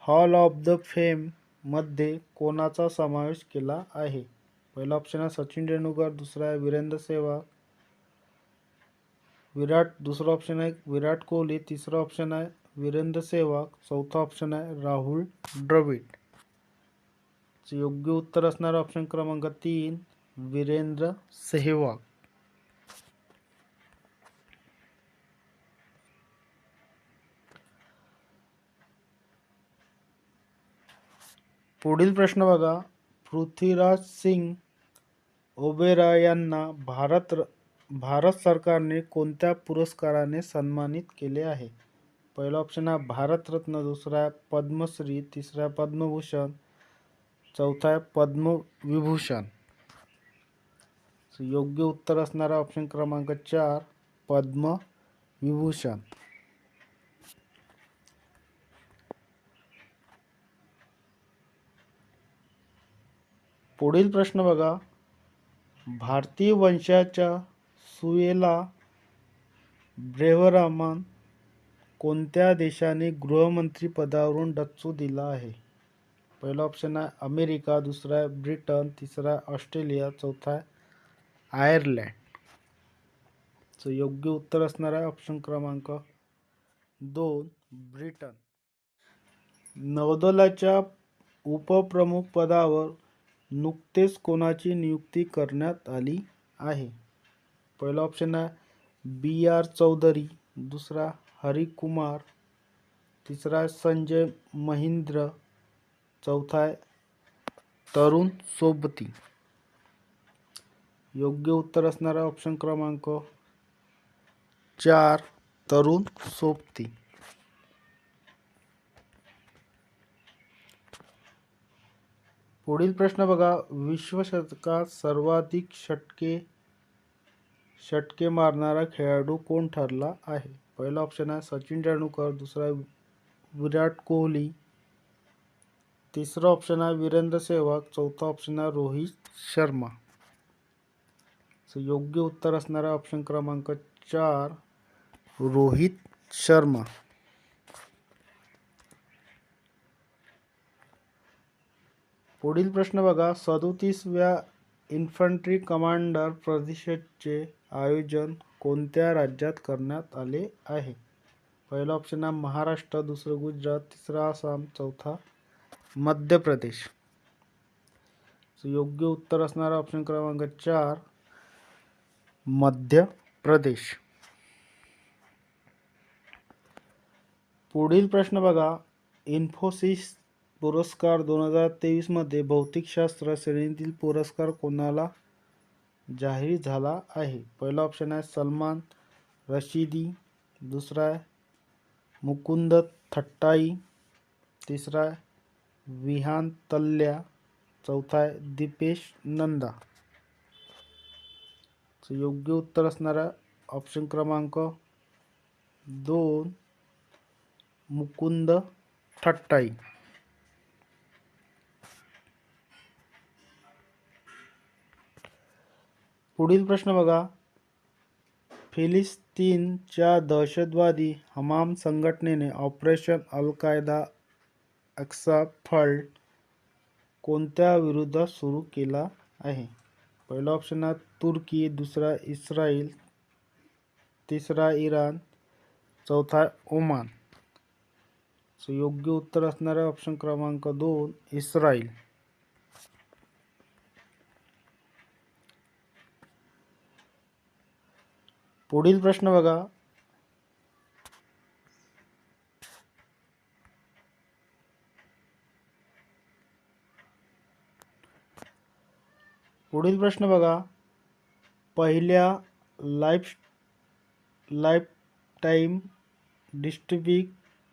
हॉल ऑफ द फेम मध्ये कोणाचा समावेश केला आहे? पहिला ऑप्शन आहे सचिन तेंडुलकर, दुसरा आहे वीरेंद्र सहवाग, दुसरा ऑप्शन आहे विराट कोहली, तिसरा ऑप्शन आहे वीरेंद्र सहवाग, चौथा ऑप्शन आहे राहुल द्रविड. योग्य उत्तर असणारा ऑप्शन क्रमांक 3 वीरेंद्र सहवाग. पुढील प्रश्न बघा, पृथ्वीराज सिंग ओबेरॉय यांना भारत सरकारने कोणत्या पुरस्काराने सन्मानित केले आहे? पहिला ऑप्शन आहे भारतरत्न, दुसरा आहे पद्मश्री, तिसरा आहे पद्मभूषण, चौथा आहे पद्मविभूषण. योग्य उत्तर असणारा ऑप्शन क्रमांक 4 पद्मविभूषण. पुढील प्रश्न बघा. भारतीय वंशाच्या सुएला ब्रेव्हरामन कोणत्या देशाने गृहमंत्री पदावरून डच्चू दिला आहे? पहिला ऑप्शन आहे अमेरिका, दुसरा आहे ब्रिटन, तिसरा आहे ऑस्ट्रेलिया, चौथा आहे आयर्लंड. योग्य उत्तर असणार आहे ऑप्शन क्रमांक 2 ब्रिटन. नौदलाच्या उपप्रमुख पदावर नुकतेच कोणाची नियुक्ती करण्यात आली आहे? पहिला ऑप्शन आहे BR चौधरी, दुसरा हरिकुमार, तिसरा संजय महिंद्र, चौथा आहे तरुण सोबती. योग्य उत्तर असणारा ऑप्शन क्रमांक 4 तरुण सोबती. पुढील प्रश्न बघा. विश्वचषकात सर्वाधिक षटके मारणारा खेळाडू कोण ठरला आहे? पहिला ऑप्शन आहे सचिन तेंडुलकर, दुसरा विराट कोहली, तिसरा ऑप्शन आहे वीरेंद्र सहवाग, चौथा ऑप्शन आहे रोहित शर्मा. योग्य उत्तर असणारा ऑप्शन क्रमांक 4 रोहित शर्मा. पुढील प्रश्न बघा. 37व्या इन्फंट्री कमांडर परिषदेचे आयोजन कोणत्या राज्यात करण्यात आले आहे? पहिला ऑप्शन आहे महाराष्ट्र, दुसरं गुजरात, तिसरा आसाम, चौथा मध्य प्रदेश. योग्य उत्तर असणारा ऑप्शन क्रमांक 4 मध्य प्रदेश. पुढील प्रश्न बघा. इन्फोसिस पुरस्कार 2023 मध्ये भौतिकशास्त्र श्रेणीतील पुरस्कार कोणाला जाहीर झाला आहे? पहिला ऑप्शन आहे सलमान रशिदी, दुसरा आहे मुकुंद थट्टाई, तिसरा आहे विहान तल्या, चौथा आहे दीपेश नंदा. योग्य उत्तर असणारा ऑप्शन क्रमांक 2 मुकुंद थट्टाई. पुढील प्रश्न बघा. फिलिस्तीनच्या दहशतवादी हमास संघटनेने ऑपरेशन अल-कायदा अक्सा फल्ट कोणत्या विरोधात सुरू केला आहे? पहिला ऑप्शन आहे तुर्की, दुसरा इस्रायल, तिसरा इराण, चौथा ओमान. योग्य उत्तर असणारा ऑप्शन क्रमांक 2 इस्रायल. पुढील प्रश्न बघा. पहिल्या लाईफटाईम डिस्ट्रिब्युट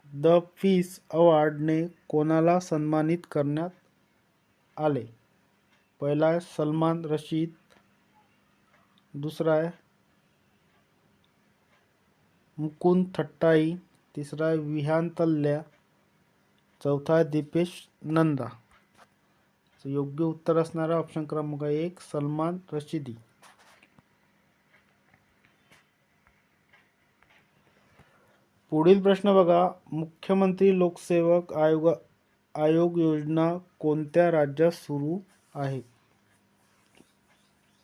द पीस अवॉर्डने कोणाला सन्मानित करण्यात आले? पहिला आहे सलमान रशीद, दुसरा आहे मुकुंद थट्टाई, तिसरा आहे विहान तल्या, चौथा आहे दीपेश नंदा. योग्य उत्तर असणारा ऑप्शन क्रमांक 1 सलमान रशिदी. पुढील प्रश्न बघा. मुख्यमंत्री लोकसेवक आयोग योजना कोणत्या राज्यात सुरू आहे?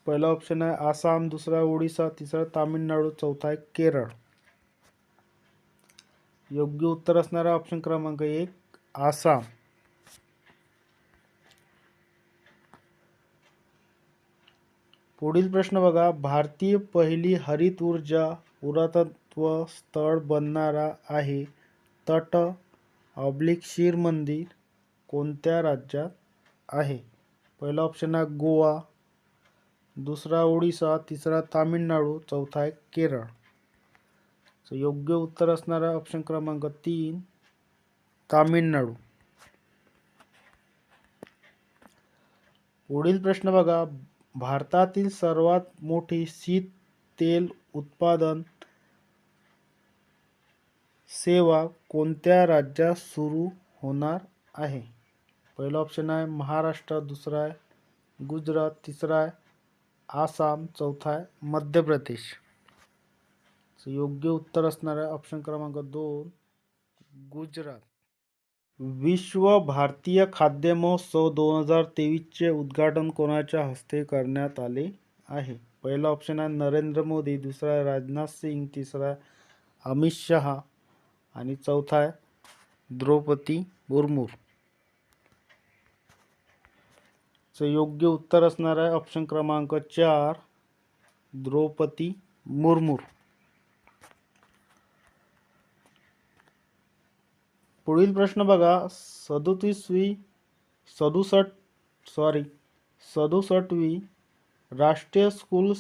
पहिला ऑप्शन आहे आसाम, दुसरा ओडिसा, तिसरा तामिळनाडू, चौथा आहे केरळ. योग्य उत्तर असणारा ऑप्शन क्रमांक 1 आसाम. पुढील प्रश्न बघा. भारतीय पहिली हरित ऊर्जा पुरातत्व स्थळ बनणारा आहे तट शिर मंदिर कोणत्या राज्यात आहे? पहिला ऑप्शन आहे गोवा, दुसरा ओडिसा, तिसरा तामिळनाडू, चौथा आहे केरळ. So, योग्य उत्तर असणारा ऑप्शन क्रमांक 3 तामिळनाडू. पुढील प्रश्न बघा, भारतातील सर्वात मोठी शीत तेल उत्पादन सेवा कोणत्या राज्यात सुरू होणार आहे? पहिला ऑप्शन आहे महाराष्ट्र, दुसरा आहे गुजरात, तिसरा आहे आसाम, चौथा आहे मध्य प्रदेश. योग्य उत्तर असणार आहे ऑप्शन क्रमांक 2 गुजरात. विश्व भारतीय खाद्य महोत्सव 2023चे उद्घाटन कोणाच्या हस्ते करण्यात आले आहे? पहिला ऑप्शन आहे नरेंद्र मोदी, दुसरा आहे राजनाथ सिंग, तिसरा आहे अमित शहा आणि चौथा आहे द्रौपदी मुर्मू. योग्य उत्तर असणार आहे ऑप्शन क्रमांक 4 द्रौपदी मुर्मू. पुढील प्रश्न बघा, 67वी राष्ट्रीय स्कूल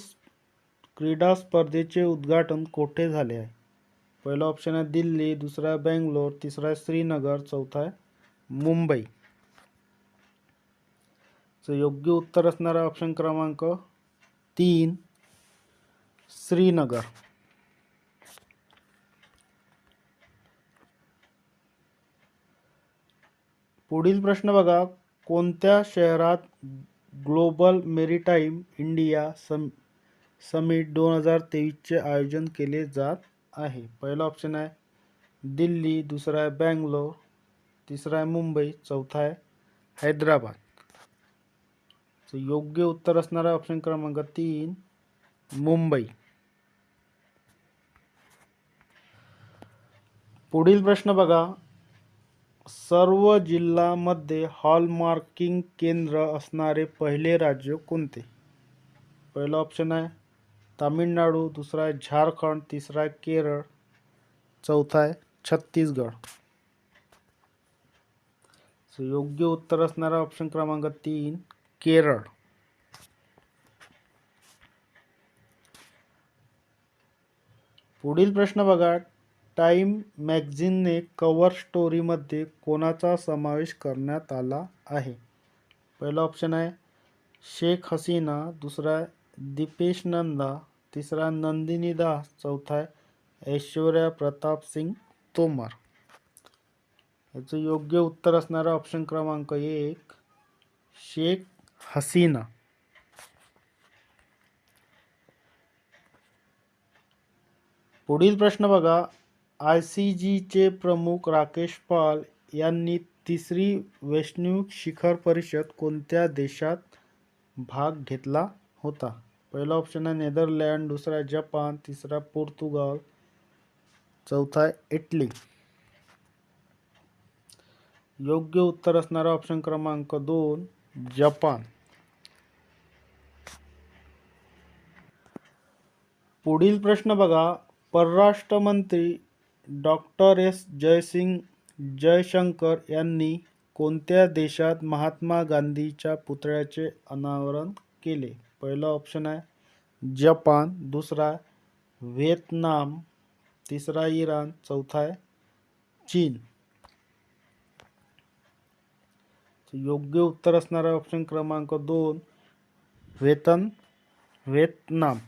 क्रीडा स्पर्धेचे उद्घाटन कोठे झाले आहे? पहिला ऑप्शन आहे दिल्ली, दुसरा आहे बेंगलोर, तिसरा आहे श्रीनगर, चौथा आहे मुंबई. योग्य उत्तर असणारा ऑप्शन क्रमांक 3 श्रीनगर. पुढील प्रश्न बघा, कोणत्या शहरात ग्लोबल मेरीटाईम इंडिया समिट 2023चे आयोजन केले जात आहे? पहिला ऑप्शन आहे दिल्ली, दुसरा आहे बेंगलोर, तिसरा आहे मुंबई, चौथा आहे हैदराबाद. योग्य उत्तर असणारा ऑप्शन क्रमांक 3 मुंबई. पुढील प्रश्न बघा, सर्व जिल्ह्यांमध्ये हॉलमार्किंग केंद्र असणारे पहिले राज्य कोणते? पहिला ऑप्शन आहे तामिळनाडू, दुसरा आहे झारखंड, तिसरा आहे केरळ, चौथा आहे छत्तीसगड. योग्य उत्तर असणारा ऑप्शन क्रमांक 3 केरळ. पुढील प्रश्न बघा, टाइम मॅगझिनने कव्हर स्टोरीमध्ये कोणाचा समावेश करण्यात आला आहे? पहिला ऑप्शन आहे शेख हसीना, दुसरा आहे दीपेश नंदा, तिसरा नंदिनी दास, चौथा आहे ऐश्वर्या प्रताप सिंग तोमर. याचं योग्य उत्तर असणारा ऑप्शन क्रमांक 1 शेख हसीना. पुढील प्रश्न बघा, ICGचे प्रमुख राकेश पाल यांनी तिसरी वैश्विक शिखर परिषद कोणत्या देशात भाग घेतला होता? पहिला ऑप्शन आहे नेदरलँड, दुसरा आहे जपान, तिसरा पोर्तुगाल, चौथा आहे इटली. योग्य उत्तर असणारा ऑप्शन क्रमांक 2 जपान. पुढील प्रश्न बघा, परराष्ट्र मंत्री डॉक्टर एस जयशंकर यांनी कोणत्या देशात महात्मा गांधीच्या पुतळ्याचे अनावरण केले? पहिला ऑप्शन आहे जपान, दुसरा व्हिएतनाम, तिसरा इराण, चौथा आहे चीन. योग्य उत्तर असणारा ऑप्शन क्रमांक 2 व्हिएतनाम.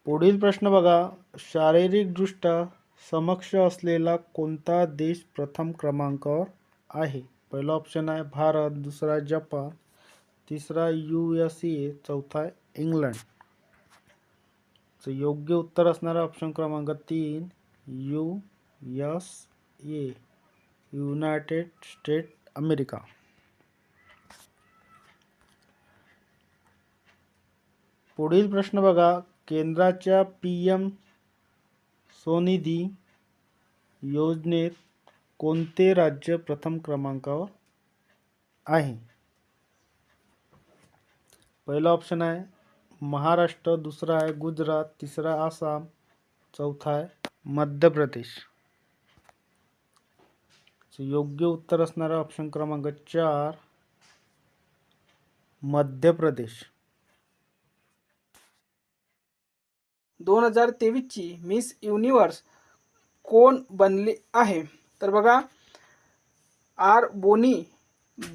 पुढील प्रश्न बघा, शारीरिकदृष्ट्या समक्ष असलेला कोणता देश प्रथम क्रमांकावर आहे? पहिला ऑप्शन आहे भारत, दुसरा जपान, तिसरा USA, चौथा आहे इंग्लंड. योग्य उत्तर असणारा ऑप्शन क्रमांक 3 USA, युनायटेड स्टेट अमेरिका. पुढील प्रश्न बघा, केंद्राच्या PM स्वनिधी योजनेत कोणते राज्य प्रथम क्रमांकावर आहे? पहिला ऑप्शन आहे महाराष्ट्र, दुसरा आहे गुजरात, तिसरा आसाम, चौथा आहे मध्य प्रदेश. योग्य उत्तर असणार आहे ऑप्शन क्रमांक 4 मध्य प्रदेश. 2023ची मिस युनिव्हर्स कोण बनले आहे? तर बघा, आर बोनी,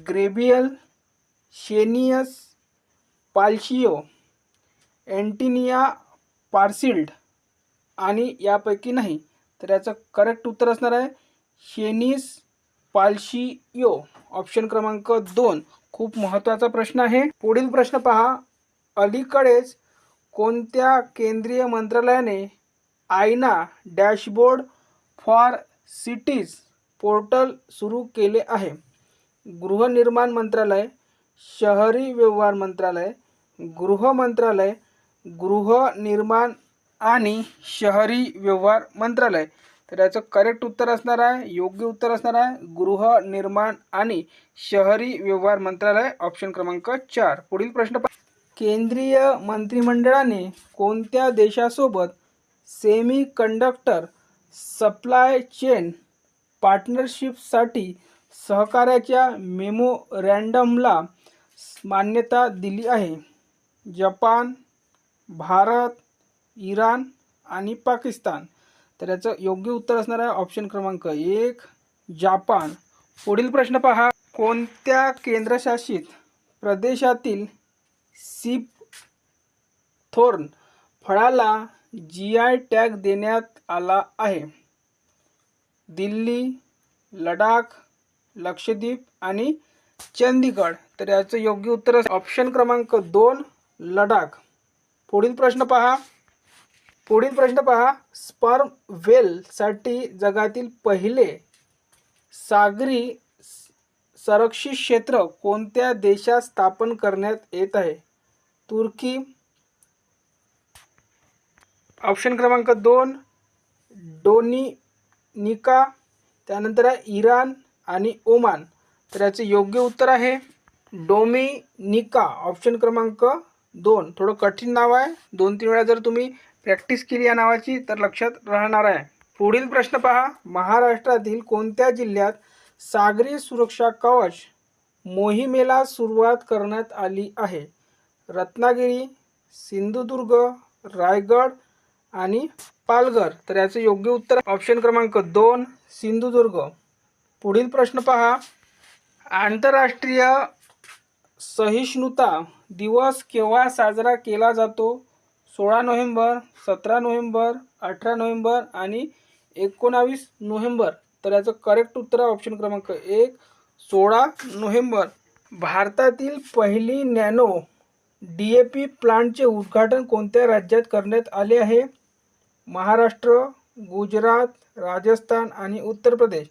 ग्रेबियल, शेनियस पाल्शियो, एंटिनिया पार्सिल्ड आणि यापैकी नाही. तर याचं करेक्ट उत्तर असणार आहे शेनिस पाल्शियो, ऑप्शन क्रमांक 2. खूप महत्त्वाचा प्रश्न आहे. पुढील प्रश्न पहा. अलीकडेच कोणत्या केंद्रीय मंत्रालयाने आयना डॅशबोर्ड फॉर सिटीज पोर्टल सुरू केले आहे? गृहनिर्माण मंत्रालय, शहरी व्यवहार मंत्रालय, गृह मंत्रालय, गृहनिर्माण आणि शहरी व्यवहार मंत्रालय. तर याचं करेक्ट उत्तर असणार आहे, योग्य उत्तर असणार आहे गृहनिर्माण आणि शहरी व्यवहार मंत्रालय, ऑप्शन क्रमांक 4. पुढील प्रश्न केंद्रीय मंत्रिमंडळाने कोणत्या देशासोबत सेमी कंडक्टर सप्लाय चेन पार्टनरशिपसाठी सहकार्याच्या मेमोरँडमला मान्यता दिली आहे? जपान, भारत, इराण आणि पाकिस्तान. तर याचं योग्य उत्तर असणार आहे ऑप्शन क्रमांक 1 जापान. पुढील प्रश्न पहा. कोणत्या केंद्रशासित प्रदेशातील सीपथोर्न फळाला GI टॅग देण्यात आला आहे? दिल्ली, लडाख, लक्षद्वीप आणि चंदीगड. तर याचं योग्य उत्तर ऑप्शन क्रमांक 2 लडाख. पुढील प्रश्न पहा. स्पर्म व्हेलसाठी जगातील पहिले सागरी संरक्षित क्षेत्र कोणत्या देशात स्थापन करण्यात येत आहे? तुर्की, ऑप्शन क्रमांक 2 डोमिनिका, त्यानंतर आहे इराण आणि ओमान. तर याचं योग्य उत्तर आहे डोमिनिका, ऑप्शन क्रमांक 2. थोडं कठीण नाव आहे, 2-3 वेळा जर तुम्ही प्रॅक्टिस केली या नावाची तर लक्षात राहणार आहे. पुढील प्रश्न पहा. महाराष्ट्रातील कोणत्या जिल्ह्यात सागरी सुरक्षा कवच मोहिमेला सुरुवात करण्यात आली आहे? रत्नागिरी, सिंधुदुर्ग, रायगड आणि पालघर. तर याचं योग्य उत्तर ऑप्शन क्रमांक 2 सिंधुदुर्ग. पुढील प्रश्न पहा. आंतरराष्ट्रीय सहिष्णुता दिवस केव्हा साजरा केला जातो? 16 नोव्हेंबर, 17 नोव्हेंबर, 18 नोव्हेंबर आणि 19 नोव्हेंबर. तर याचं करेक्ट उत्तर ऑप्शन क्रमांक 1 16 नोव्हेंबर. भारतातील पहिली नॅनो DAP प्लांटचे उद्घाटन कोणत्या राज्यात करण्यात आले आहे? महाराष्ट्र, गुजरात, राजस्थान आणि उत्तर प्रदेश.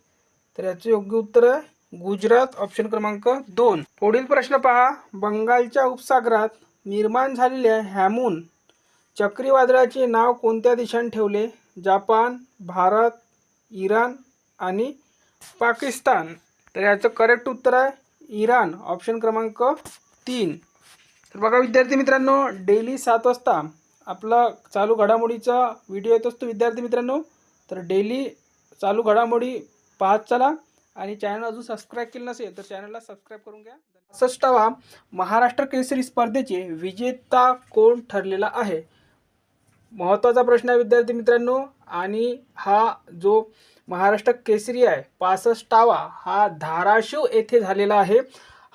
तर याचे योग्य उत्तर आहे गुजरात, ऑप्शन क्रमांक 2. पुढील प्रश्न पहा. बंगालच्या उपसागरात निर्माण झालेल्या हॅमून चक्रीवादळाचे नाव कोणत्या देशाने ठेवले? जपान, भारत, इराण आणि पाकिस्तान. तर याचं करेक्ट उत्तर आहे इराण, ऑप्शन क्रमांक 3. तर बघा विद्यार्थी मित्रांनो, डेली 7 वाजता आपला चालू घडामोडीचा व्हिडिओ येत असतो विद्यार्थी मित्रांनो. तर डेली चालू घडामोडी पाहत चला आणि चॅनल अजून सबस्क्राईब केलं नसेल तर चॅनलला सबस्क्राईब करून घ्या. 66वा महाराष्ट्र केसरी स्पर्धेचे विजेता कोण ठरलेला आहे? महत्त्वाचा प्रश्न आहे विद्यार्थी मित्रांनो. आणि हा जो महाराष्ट्र केसरी आहे 65वा हा धाराशिव येथे झालेला आहे.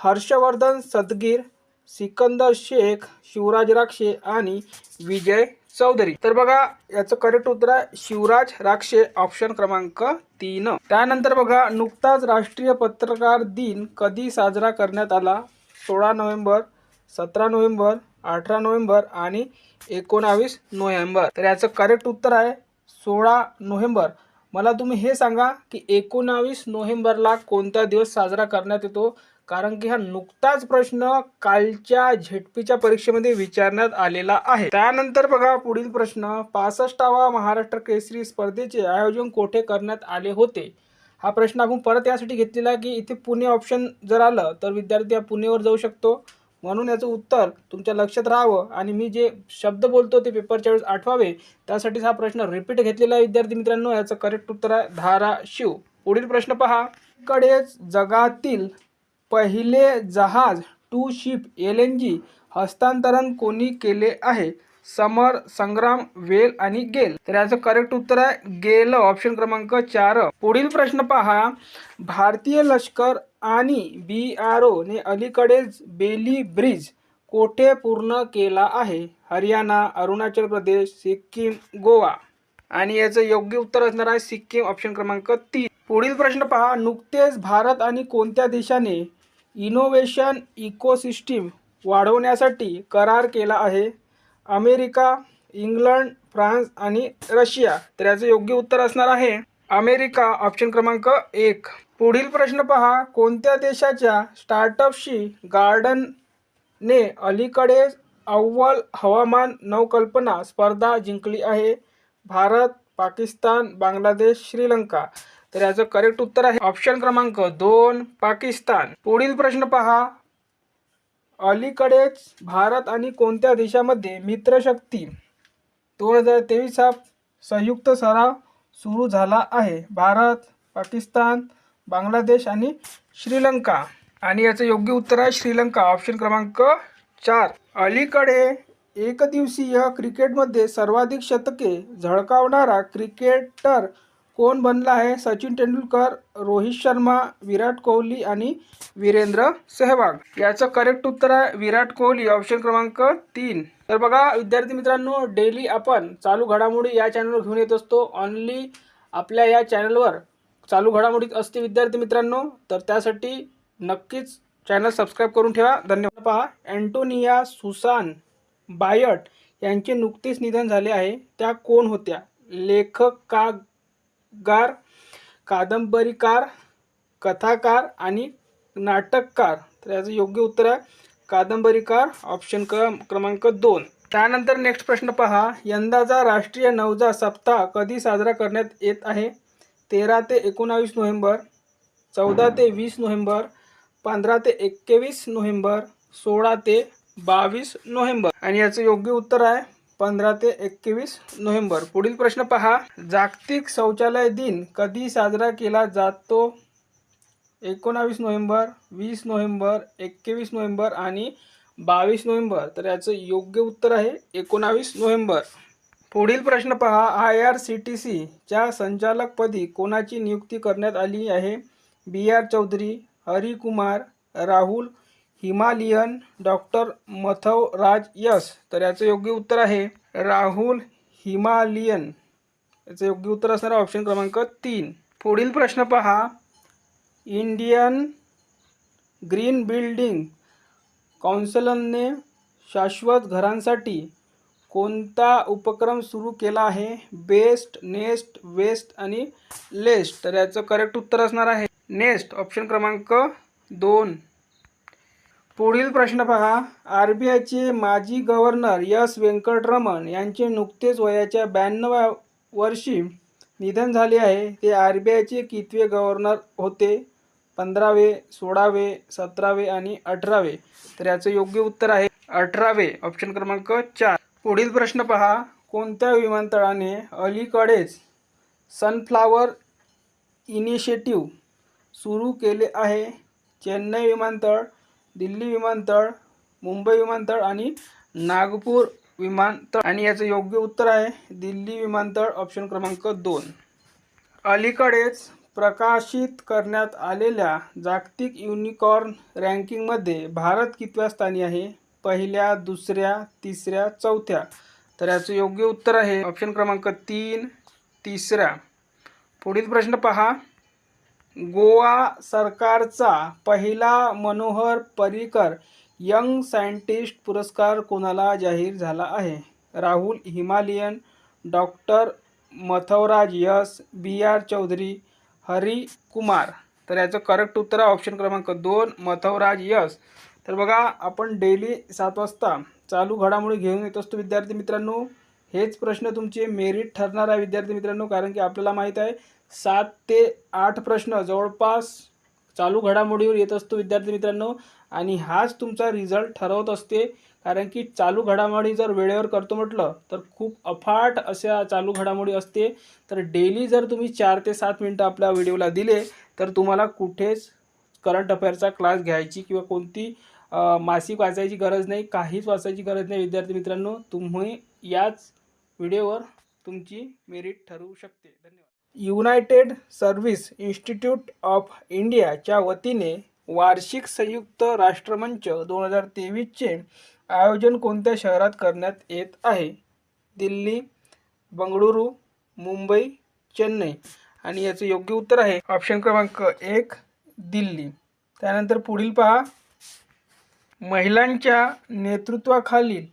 हर्षवर्धन सदगीर, सिकंदर शेख, शिवराज राक्षे आणि विजय चौधरी. तर बघा याचं करेक्ट उत्तर आहे शिवराज राक्षे, ऑप्शन क्रमांक 3. त्यानंतर बघा, नुकताच राष्ट्रीय पत्रकार दिन कधी साजरा करण्यात आला? 16 नोव्हेंबर, 17 नोव्हेंबर, 18 नोव्हेंबर आणि 19 नोव्हेंबर. तर याचं करेक्ट उत्तर आहे 16 नोव्हेंबर. मला तुम्ही हे सांगा की 19 नोव्हेंबरला कोणता दिवस साजरा करण्यात येतो? कारण की हा नुकताच प्रश्न कालच्या झेडपीच्या परीक्षेमध्ये विचारण्यात आलेला आहे. त्यानंतर बघा पुढील प्रश्न. 65वा महाराष्ट्र केसरी स्पर्धेचे आयोजन कोठे करण्यात आले होते? हा प्रश्न आपण परत यासाठी घेतलेला आहे की इथे पुणे ऑप्शन जर आलं तर विद्यार्थी हा पुणेवर जाऊ शकतो, म्हणून याचं उत्तर तुमच्या लक्षात राहावं आणि मी जे शब्द बोलतो ते पेपरच्या वेळेस आठवावे त्यासाठीच हा प्रश्न रिपीट घेतलेला आहे विद्यार्थी मित्रांनो. याचं करेक्ट उत्तर आहे धाराशिव. पुढील प्रश्न पहा, कडेच जगातील पहिले जहाज टू शिप LNG हस्तांतरण कोणी केले आहे? समर, संग्राम, वेल आणि गेल. तर याचं करेक्ट उत्तर आहे गेल, ऑप्शन क्रमांक 4. पुढील प्रश्न पहा, भारतीय लष्कर आणि BRO ने अलीकडेच बेली ब्रिज कोठे पूर्ण केला आहे? हरियाणा, अरुणाचल प्रदेश, सिक्कीम, गोवा. आणि याचं योग्य उत्तर असणार आहे सिक्कीम, ऑप्शन क्रमांक 3. पुढील प्रश्न पहा, नुकतेच भारत आणि कोणत्या देशाने इनोव्हेशन इकोसिस्टीम वाढवण्यासाठी करार केला आहे? अमेरिका, इंग्लंड, फ्रान्स आणि रशिया. तर याचं योग्य उत्तर असणार आहे अमेरिका, ऑप्शन क्रमांक 1. पुढील प्रश्न पहा, कोणत्या देशाच्या स्टार्टअपशी गार्डनने अलीकडेच अव्वल हवामान नवकल्पना स्पर्धा जिंकली आहे? भारत, पाकिस्तान, बांगलादेश, श्रीलंका. तर याचं करेक्ट उत्तर आहे ऑप्शन क्रमांक 2, पाकिस्तान. पुढील प्रश्न पहा, अलीकडेच भारत आणि कोणत्या देशामध्ये मित्रशक्ती 2023 हा संयुक्त सराव सुरू झाला आहे? भारत, पाकिस्तान, बांगलादेश आणि श्रीलंका. आणि याचं योग्य उत्तर आहे श्रीलंका, ऑप्शन क्रमांक 4. अलीकडे एकदिवसीय क्रिकेटमध्ये सर्वाधिक शतके झळकावणारा क्रिकेटर कोण बनला आहे? सचिन तेंडुलकर, रोहित शर्मा, विराट कोहली आणि वीरेंद्र सहवाग. याचं करेक्ट उत्तर आहे विराट कोहली, ऑप्शन क्रमांक 3. तर बघा विद्यार्थी मित्रांनो, डेली आपण चालू घडामोडी या चॅनलवर घेऊन येत असतो. ऑनली आपल्या या चॅनलवर चालू घडामोडी असते विद्यार्थी मित्रांनो. तर त्यासाठी नक्कीच चॅनल सबस्क्राईब करून ठेवा. धन्यवाद. पहा, अँटोनिया सुसान बायट यांचे नुकतेच निधन झाले आहे. त्या कोण होत्या? लेखककार, कादंबरीकार, कथाकार आणि नाटककार. तर याचं योग्य उत्तर आहे कादंबरीकार, ऑप्शन क्रमांक 2. त्यानंतर नेक्स्ट प्रश्न पहा, यंदाचा राष्ट्रीय नवजात सप्ताह कधी साजरा करण्यात येत आहे? 13 ते 19 नोव्हेंबर, 14 ते 20 नोव्हेंबर, 15 ते 21 नोव्हेंबर, 16 ते 22 नोव्हेंबर. आणि याचं योग्य उत्तर आहे 15 ते 21 नोव्हेंबर. पुढील प्रश्न पहा, जागतिक शौचालय दिन कधी साजरा केला जातो? 19 नोव्हेंबर, 20 नोव्हेंबर, 21 नोव्हेंबर आणि 22 नोव्हेंबर. तर याचं योग्य उत्तर आहे 19 नोव्हेंबर. पुढील प्रश्न पहा, IRCTCच्या संचालकपदी कोणाची नियुक्ती करण्यात आली आहे? BR Chaudhary, Harikumar, Rahul Himalayan, doctor मथवराज yes. तर याचं योग्य उत्तर आहे राहुल हिमालियन. याचं योग्य उत्तर असणार ऑप्शन क्रमांक 3. पुढील प्रश्न पहा, इंडियन ग्रीन बिल्डिंग कौन्सिलने शाश्वत घरांसाठी कोणता उपक्रम सुरू केला आहे? बेस्ट, नेस्ट, वेस्ट आणि लेस्ट. तर याचं करेक्ट उत्तर असणार आहे नेस्ट, ऑप्शन क्रमांक 2. पुढील प्रश्न पहा, RBIचे माजी गव्हर्नर S व्यंकटरमण यांचे नुकतेच वयाच्या 92व्या वर्षी निधन झाले आहे. ते RBIचे कितवे गव्हर्नर होते? 15वे, 16वे, 17वे आणि 18वे. तर याचं योग्य उत्तर आहे 18वे, ऑप्शन क्रमांक 4. पुढील प्रश्न पहा, कोणत्या विमानतळाने अलीकडेच सनफ्लावर इनिशिएटिव्ह सुरू केले आहे? चेन्नई विमानतळ, दिल्ली विमानतळ, मुंबई विमानतळ आणि नागपूर विमानतळ. आणि याचं योग्य उत्तर आहे दिल्ली विमानतळ, ऑप्शन क्रमांक 2. अलीकडेच प्रकाशित करण्यात आलेल्या जागतिक युनिकॉर्न रँकिंगमध्ये भारत कितव्या स्थानी आहे? पहिल्या, दुसऱ्या, तिसऱ्या, चौथ्या. तर याचं योग्य उत्तर आहे ऑप्शन क्रमांक 3, तिसऱ्या. पुढील प्रश्न पहा, गोवा सरकारचा पहिला मनोहर पर्रीकर यंग सायंटिस्ट पुरस्कार कोणाला जाहीर झाला आहे? राहुल हिमालियन, डॉक्टर मथवराज यस, BR चौधरी, हरी कुमार. तर याचं करेक्ट उत्तर आहे ऑप्शन क्रमांक 2, मथवराज यस. तर बघा, आपण डेली 7 वाजता चालू घडामोडी घेऊन येत असतो विद्यार्थी मित्रांनो. हेच प्रश्न तुमचे मेरिट ठरणार आहे विद्यार्थी मित्रांनो, कारण की आपल्याला माहीत आहे 7 ते 8 प्रश्न जवळपास चालू घडामोडीवर येत असतो विद्यार्थी मित्रांनो. आणि हाच तुमचा रिझल्ट ठरवत असते, कारण की चालू घडामोडी जर वेळेवर करतो म्हटलं तर खूप अफाट अशा चालू घडामोडी असते. तर डेली जर तुम्ही 4 ते 7 मिनटं आपल्या व्हिडिओला दिले तर तुम्हाला कुठेच करंट अफेअरचा क्लास घ्यायची किंवा कोणती मासिक वाचायची गरज नाही, काहीच वाचायची गरज नाही. विद्यार्थी मित्रांनो, तुम्ही याच व्हिडिओवर तुमची मेरिट ठरवू शकते. धन्यवाद. युनायटेड सर्व्हिस इन्स्टिट्यूट ऑफ इंडियाच्या वतीने वार्षिक संयुक्त राष्ट्रमंच 2023चे आयोजन कोणत्या शहरात करण्यात येत आहे? दिल्ली, बंगळुरू, मुंबई, चेन्नई. आणि याचं योग्य उत्तर आहे ऑप्शन क्रमांक 1 दिल्ली. त्यानंतर पुढील पहा, महिलांच्या नेतृत्वाखालील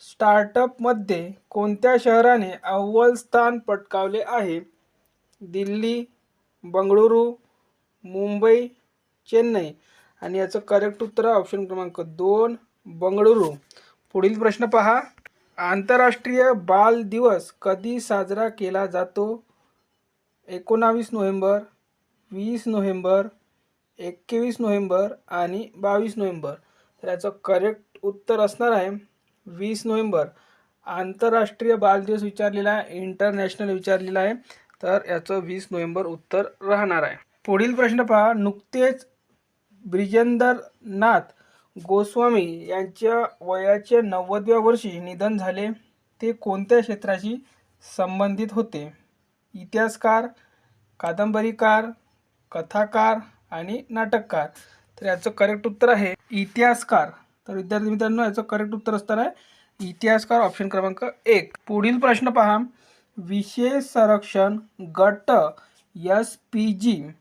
स्टार्टअपमध्ये कोणत्या शहराने अव्वल स्थान पटकावले आहे? दिल्ली, बंगळुरू, मुंबई, चेन्नई. आणि याचं करेक्ट उत्तर आहे ऑप्शन क्रमांक 2 बंगळुरू. पुढील प्रश्न पहा, आंतरराष्ट्रीय बाल दिवस कधी साजरा केला जातो? 19 नोव्हेंबर, 20 नोव्हेंबर, 21 नोव्हेंबर आणि 22 नोव्हेंबर. तर याचं करेक्ट उत्तर असणार आहे 20 नोव्हेंबर. आंतरराष्ट्रीय बालदिवस विचारलेला आहे, इंटरनॅशनल विचारलेला आहे, तर याचं 20 नोव्हेंबर उत्तर राहणार आहे. पुढील प्रश्न पहा, नुकतेच ब्रिजेंद्रनाथ गोस्वामी यांच्या वयाच्या 90व्या वर्षी निधन झाले. ते कोणत्या क्षेत्राशी संबंधित होते? इतिहासकार, कादंबरीकार, कथाकार आणि नाटककार. तर याचं करेक्ट उत्तर आहे इतिहासकार. तर विद्यार्थी मित्रांनो, याचं करेक्ट उत्तर असणार आहे इतिहासकार, ऑप्शन क्रमांक 1. पुढील प्रश्न पहा, विशेष संरक्षण गट SPG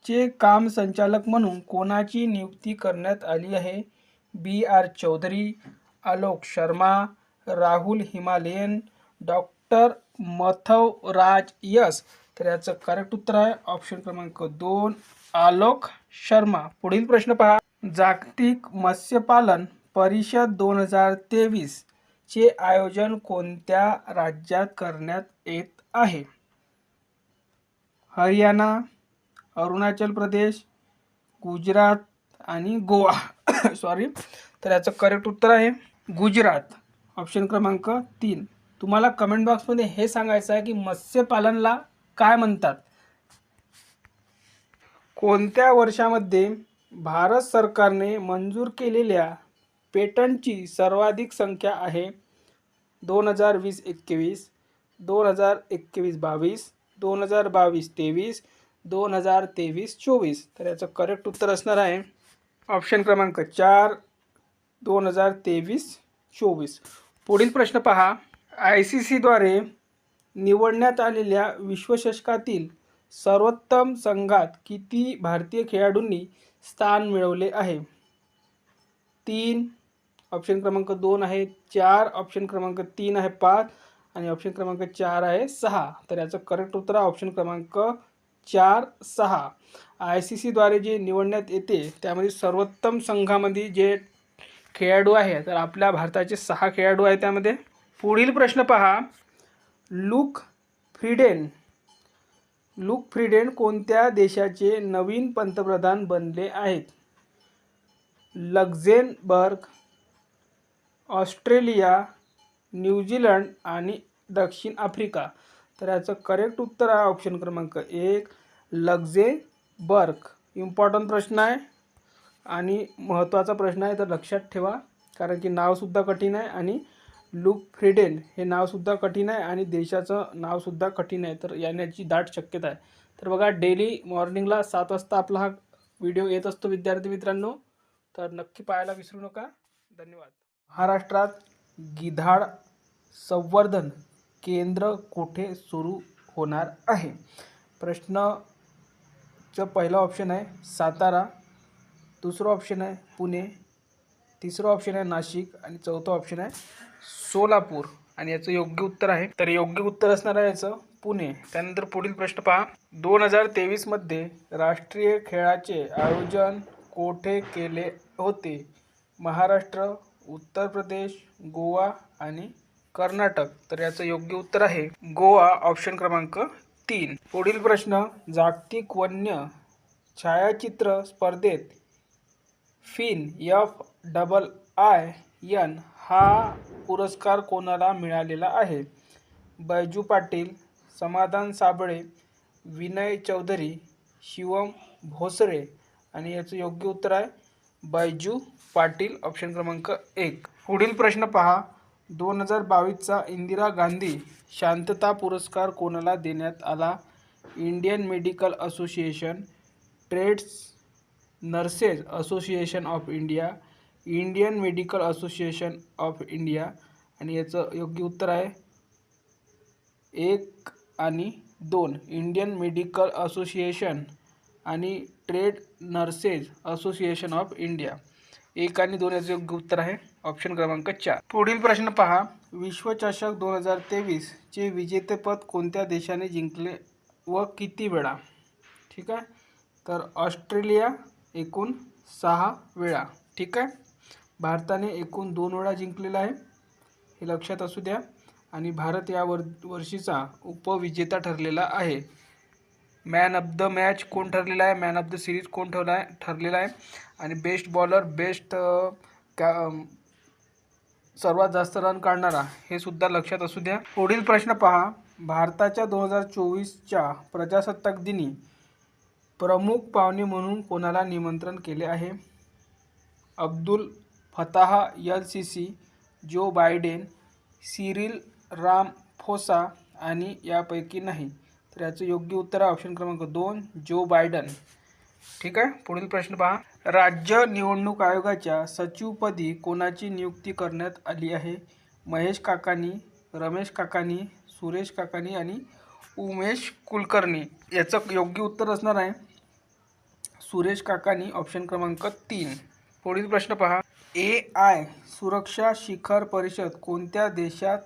चे काम संचालक म्हणून कोणाची नियुक्ती करण्यात आली आहे? BR चौधरी, आलोक शर्मा, राहुल हिमालयन, डॉक्टर मथव राज यस. तर याचं करेक्ट उत्तर आहे ऑप्शन क्रमांक 2 आलोक शर्मा. पुढील प्रश्न पहा, जागतिक मत्स्यपालन परिषद 2023 चे आयोजन कोणत्या राज्यात करण्यात येत आहे? हरियाणा, अरुणाचल प्रदेश, गुजरात आणि गोवा. सॉरी. तर याचं करेक्ट उत्तर आहे गुजरात, ऑप्शन क्रमांक 3. तुम्हाला कमेंट बॉक्समध्ये हे सांगायचं आहे की मत्स्यपालनला काय म्हणतात. कोणत्या वर्षामध्ये भारत सरकारने मंजूर केलेल्या पेटंटची सर्वाधिक संख्या आहे? 2020-21, 2021-22, 2022-23, 2023-24. तर याचं करेक्ट उत्तर असणार आहे ऑप्शन क्रमांक 4 2023-24. पुढील प्रश्न पहा, ICCद्वारे निवडण्यात आलेल्या विश्वचषकातील सर्वोत्तम संघात किती भारतीय खेळाडूंनी स्थान मिळवले आहे? 3, ऑप्शन क्रमांक 2 आहे 4, ऑप्शन क्रमांक 3 आहे 5 आणि ऑप्शन क्रमांक 4 आहे 6. तर याचं करेक्ट उत्तर आहे ऑप्शन क्रमांक 4, 6. ICCद्वारे जे निवडण्यात येते त्यामध्ये सर्वोत्तम संघामध्ये जे खेळाडू आहे तर आपल्या भारताचे 6 खेळाडू आहेत त्यामध्ये. पुढील प्रश्न पहा, लुक फ्रीडेन कोणत्या देशाचे नवीन पंतप्रधान बनले आहेत? लक्झेमबर्ग, ऑस्ट्रेलिया, न्यूझीलंड आणि दक्षिण आफ्रिका. तर याचं करेक्ट उत्तर आहे ऑप्शन क्रमांक 1 लक्झेमबर्ग. इम्पॉर्टंट प्रश्न आहे आणि महत्त्वाचा प्रश्न आहे, तर लक्षात ठेवा, कारण की नावसुद्धा कठीण आहे आणि लुक फ्रीडेन हे नावसुद्धा कठीण आहे आणि देशाचं नावसुद्धा कठीण आहे, तर येण्याची दाट शक्यता आहे. तर बघा, डेली मॉर्निंगला 7 वाजता आपला हा व्हिडिओ येत असतो विद्यार्थी मित्रांनो, तर नक्की पाहायला विसरू नका. धन्यवाद. महाराष्ट्रात गिधाड संवर्धन केंद्र कुठे सुरू होणार आहे? प्रश्नचं पहिला ऑप्शन आहे सातारा, दुसरं ऑप्शन आहे पुणे, तिसरं ऑप्शन आहे नाशिक आणि चौथं ऑप्शन आहे सोलापूर. आणि याचं योग्य उत्तर आहे, तर योग्य उत्तर असणार आहे याचं पुणे. त्यानंतर पुढील प्रश्न पहा, 2023 राष्ट्रीय खेळाचे आयोजन कोठे केले होते? महाराष्ट्र, उत्तर प्रदेश, गोवा आणि कर्नाटक. तर याचं योग्य उत्तर आहे गोवा, ऑप्शन क्रमांक 3. पुढील प्रश्न, जागतिक वन्य छायाचित्र स्पर्धेत FINAI यन हा पुरस्कार कोणाला मिळालेला आहे? बैजू पाटील, समाधान साबळे, विनय चौधरी, शिवम भोसरे. आणि याचं योग्य उत्तर आहे बैजू पाटील, ऑप्शन क्रमांक 1. पुढील प्रश्न पहा. 2022चा इंदिरा गांधी शांतता पुरस्कार कोणाला देण्यात आला? Indian Medical Association, Trades Nurses Association of India, Indian Medical Association of India. आणि याचं योग्य उत्तर आहे 1 आणि 2. इंडियन मेडिकल असोसिएशन आणि Trade Nurses Association of India. 1 आणि 2 याचं योग्य उत्तर आहे ऑप्शन क्रमांक 4. पुढील प्रश्न पहा. विश्वचषक 2023 चे विजेतेपद कोणत्या देशाने जिंकले व किती वेळा? ठीक आहे, तर ऑस्ट्रेलिया एकूण 6 वेळा. ठीक आहे, भारताने एकूण 2 वेळा जिंकलेला आहे, हे लक्षात असू द्या. आणि भारत या वर्षीचा उपविजेता ठरलेला आहे. मॅन ऑफ द मॅच कोण ठरलेला आहे? मॅन ऑफ द सिरीज कोण ठरलेला आहे? आणि बेस्ट बॉलर, बेस्ट सर्वात जास्त रन काढणारा, हे सुद्धा लक्षात असू द्या. पुढील प्रश्न पहा. भारताच्या 2024च्या प्रजासत्ताक दिनी प्रमुख पाहुणे म्हणून कोणाला निमंत्रण केले आहे? Abdul Fattah एल-सिसी, Joe Biden, Cyril Ramaphosa आणि यापैकी नाही. तर याचं योग्य उत्तर आहे ऑप्शन क्रमांक 2, जो बायडन. ठीक आहे, पुढील प्रश्न पहा. राज्य निवडणूक आयोगाच्या सचिवपदी कोणाची नियुक्ती करण्यात आली आहे? महेश काकानी, रमेश काकानी, सुरेश काकानी आणि उमेश कुलकर्णी. याचं योग्य उत्तर असणार आहे सुरेश काकानी, ऑप्शन क्रमांक 3. पुढील प्रश्न पहा. AI सुरक्षा शिखर परिषद कोणत्या देशात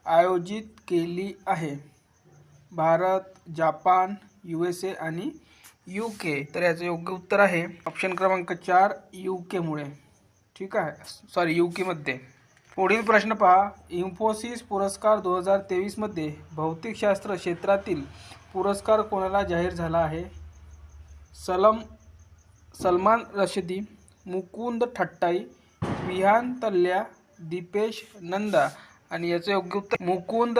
आयोजित केली आहे? भारत, जापान, USA आणि UK. तर याचं योग्य उत्तर आहे ऑप्शन क्रमांक 4, UK मुळे. ठीक आहे, सॉरी UK मध्ये. पुढील प्रश्न पहा. इन्फोसिस पुरस्कार 2023 मध्ये भौतिकशास्त्र क्षेत्रातील पुरस्कार कोणाला जाहीर झाला आहे? सलमान रशदी, मुकुंद ठट्टाई, विहान तल्या, दीपेश नंदा. आणि याचं योग्य उत्तर मुकुंद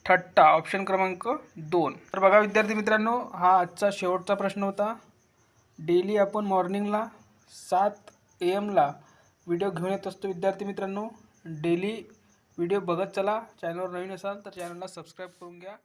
ठट्टा, ऑप्शन क्रमांक 2. तर बघा विद्यार्थी मित्रांनो, हा आजचा शेवटचा प्रश्न होता. डेली आपण मॉर्निंगला 7 AM ला व्हिडिओ घेऊन येत असतो. विद्यार्थी मित्रांनो, डेली व्हिडिओ बघत चला. चॅनलवर नवीन असाल तर चॅनलला सबस्क्राईब करून घ्या.